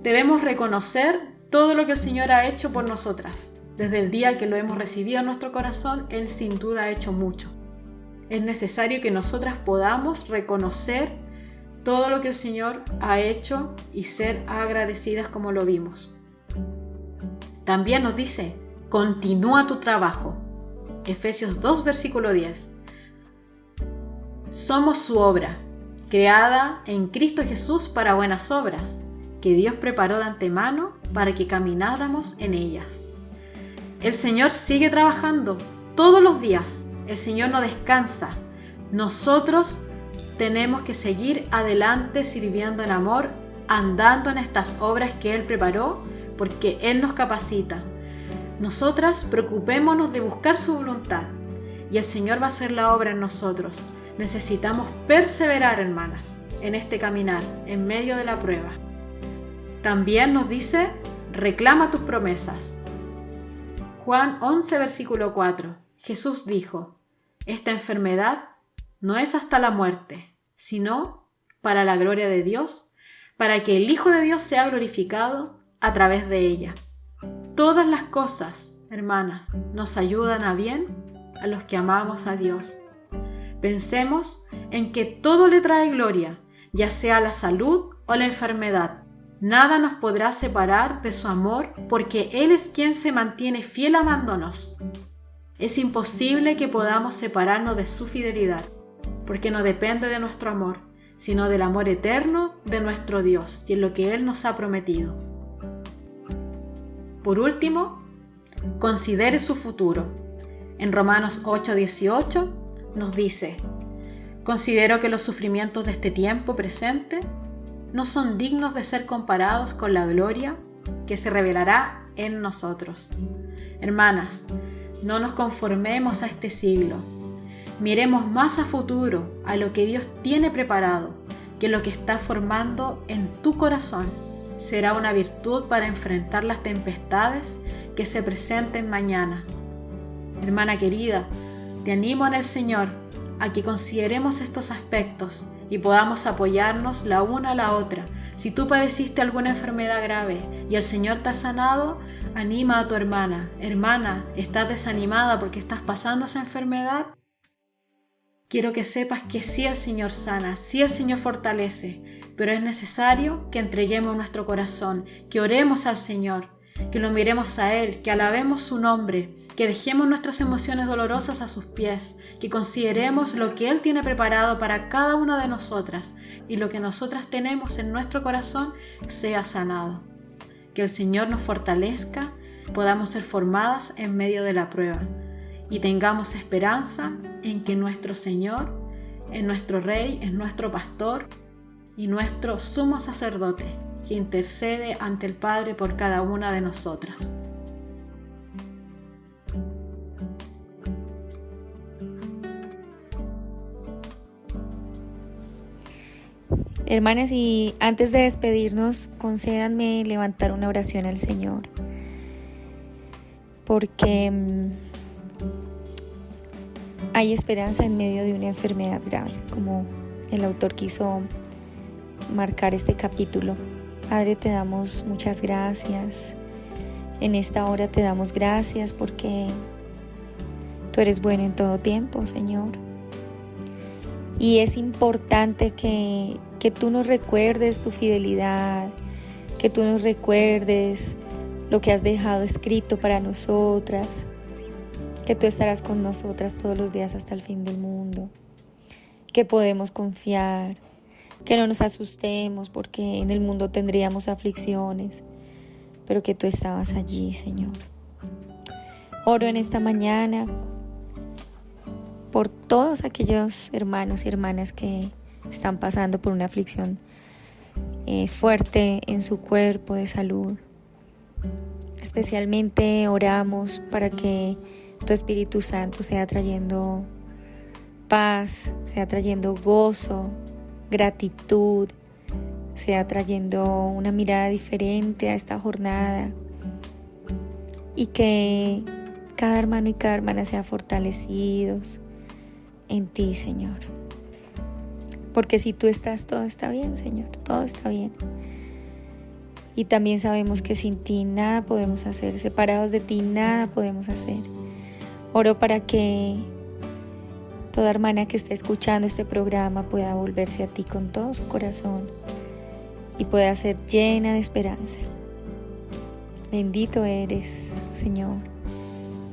debemos reconocer todo lo que el Señor ha hecho por nosotras. Desde el día que lo hemos recibido en nuestro corazón, Él sin duda ha hecho mucho. Es necesario que nosotras podamos reconocer todo lo que el Señor ha hecho y ser agradecidas como lo vimos. También nos dice: continúa tu trabajo. Efesios 2, versículo 10. Somos su obra, creada en Cristo Jesús para buenas obras, que Dios preparó de antemano para que camináramos en ellas. El Señor sigue trabajando todos los días. El Señor no descansa. Nosotros tenemos que seguir adelante sirviendo en amor andando en estas obras que Él preparó, porque Él nos capacita. Nosotras preocupémonos de buscar su voluntad y el Señor va a hacer la obra en nosotros. Necesitamos perseverar, hermanas, en este caminar, en medio de la prueba. También nos dice, reclama tus promesas. Juan 11, versículo 4. Jesús dijo, esta enfermedad no es hasta la muerte, sino para la gloria de Dios, para que el Hijo de Dios sea glorificado a través de ella. Todas las cosas, hermanas, nos ayudan a bien a los que amamos a Dios. Pensemos en que todo le trae gloria, ya sea la salud o la enfermedad. Nada nos podrá separar de su amor porque Él es quien se mantiene fiel amándonos. Es imposible que podamos separarnos de su fidelidad, porque no depende de nuestro amor, sino del amor eterno de nuestro Dios y en lo que Él nos ha prometido. Por último, considere su futuro. En Romanos 8:18 nos dice, considero que los sufrimientos de este tiempo presente no son dignos de ser comparados con la gloria que se revelará en nosotros. Hermanas, no nos conformemos a este siglo. Miremos más a futuro, a lo que Dios tiene preparado, que lo que está formando en tu corazón será una virtud para enfrentar las tempestades que se presenten mañana. Hermana querida, te animo en el Señor a que consideremos estos aspectos y podamos apoyarnos la una a la otra. Si tú padeciste alguna enfermedad grave y el Señor te ha sanado, anima a tu hermana. Hermana, ¿estás desanimada porque estás pasando esa enfermedad? Quiero que sepas que sí el Señor sana, sí el Señor fortalece, pero es necesario que entreguemos nuestro corazón, que oremos al Señor, que lo miremos a Él, que alabemos su nombre, que dejemos nuestras emociones dolorosas a sus pies, que consideremos lo que Él tiene preparado para cada una de nosotras y lo que nosotras tenemos en nuestro corazón sea sanado. Que el Señor nos fortalezca, podamos ser formadas en medio de la prueba y tengamos esperanza en que nuestro Señor es nuestro Rey, es nuestro Pastor y nuestro sumo sacerdote, que intercede ante el Padre por cada una de nosotras. Hermanas, y antes de despedirnos, concédanme levantar una oración al Señor, porque hay esperanza en medio de una enfermedad grave, como el autor quiso marcar este capítulo. Padre, te damos muchas gracias. En esta hora te damos gracias porque tú eres bueno en todo tiempo, Señor. Y es importante que tú nos recuerdes tu fidelidad, que tú nos recuerdes lo que has dejado escrito para nosotras, que tú estarás con nosotras todos los días hasta el fin del mundo, que podemos confiar, que no nos asustemos porque en el mundo tendríamos aflicciones, pero que tú estabas allí, Señor. Oro en esta mañana por todos aquellos hermanos y hermanas que están pasando por una aflicción fuerte en su cuerpo de salud. Especialmente oramos para que tu Espíritu Santo sea trayendo paz, sea trayendo gozo, gratitud, sea trayendo una mirada diferente a esta jornada y que cada hermano y cada hermana sea fortalecidos en ti, Señor. Porque si tú estás, todo está bien, Señor, todo está bien. Y también sabemos que sin ti nada podemos hacer, separados de ti nada podemos hacer. Oro para que toda hermana que esté escuchando este programa pueda volverse a ti con todo su corazón y pueda ser llena de esperanza. Bendito eres, Señor,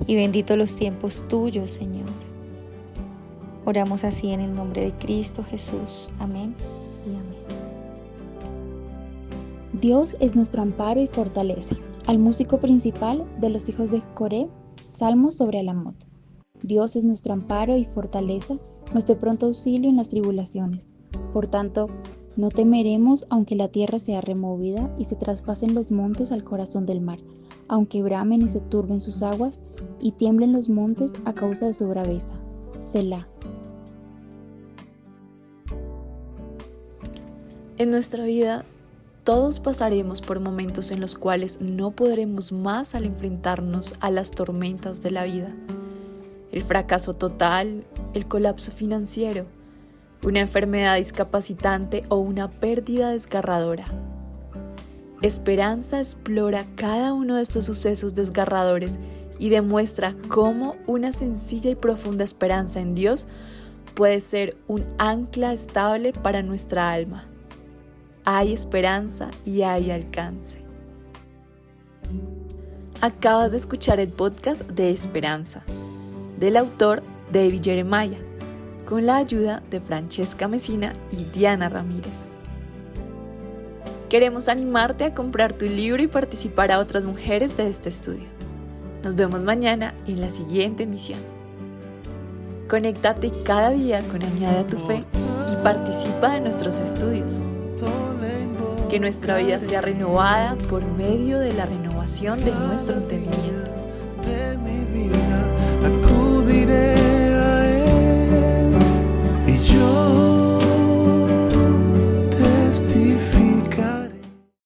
y bendito los tiempos tuyos, Señor. Oramos así en el nombre de Cristo Jesús. Amén y amén. Dios es nuestro amparo y fortaleza. Al músico principal de los hijos de Coré, Salmos sobre Alamot. Dios es nuestro amparo y fortaleza, nuestro pronto auxilio en las tribulaciones. Por tanto, No temeremos aunque la tierra sea removida y se traspasen los montes al corazón del mar, aunque bramen y se turben sus aguas y tiemblen los montes a causa de su braveza. Selah. En nuestra vida, todos pasaremos por momentos en los cuales no podremos más al enfrentarnos a las tormentas de la vida. El fracaso total, el colapso financiero, una enfermedad discapacitante o una pérdida desgarradora. Esperanza explora cada uno de estos sucesos desgarradores y demuestra cómo una sencilla y profunda esperanza en Dios puede ser un ancla estable para nuestra alma. Hay esperanza y hay alcance. Acabas de escuchar el podcast de Esperanza, del autor David Jeremiah, con la ayuda de Francesca Messina y Diana Ramírez. Queremos animarte a comprar tu libro y participar a otras mujeres de este estudio. Nos vemos mañana en la siguiente emisión. Conéctate cada día con Añade a tu Fe y participa de nuestros estudios. Que nuestra vida sea renovada por medio de la renovación de nuestro entendimiento.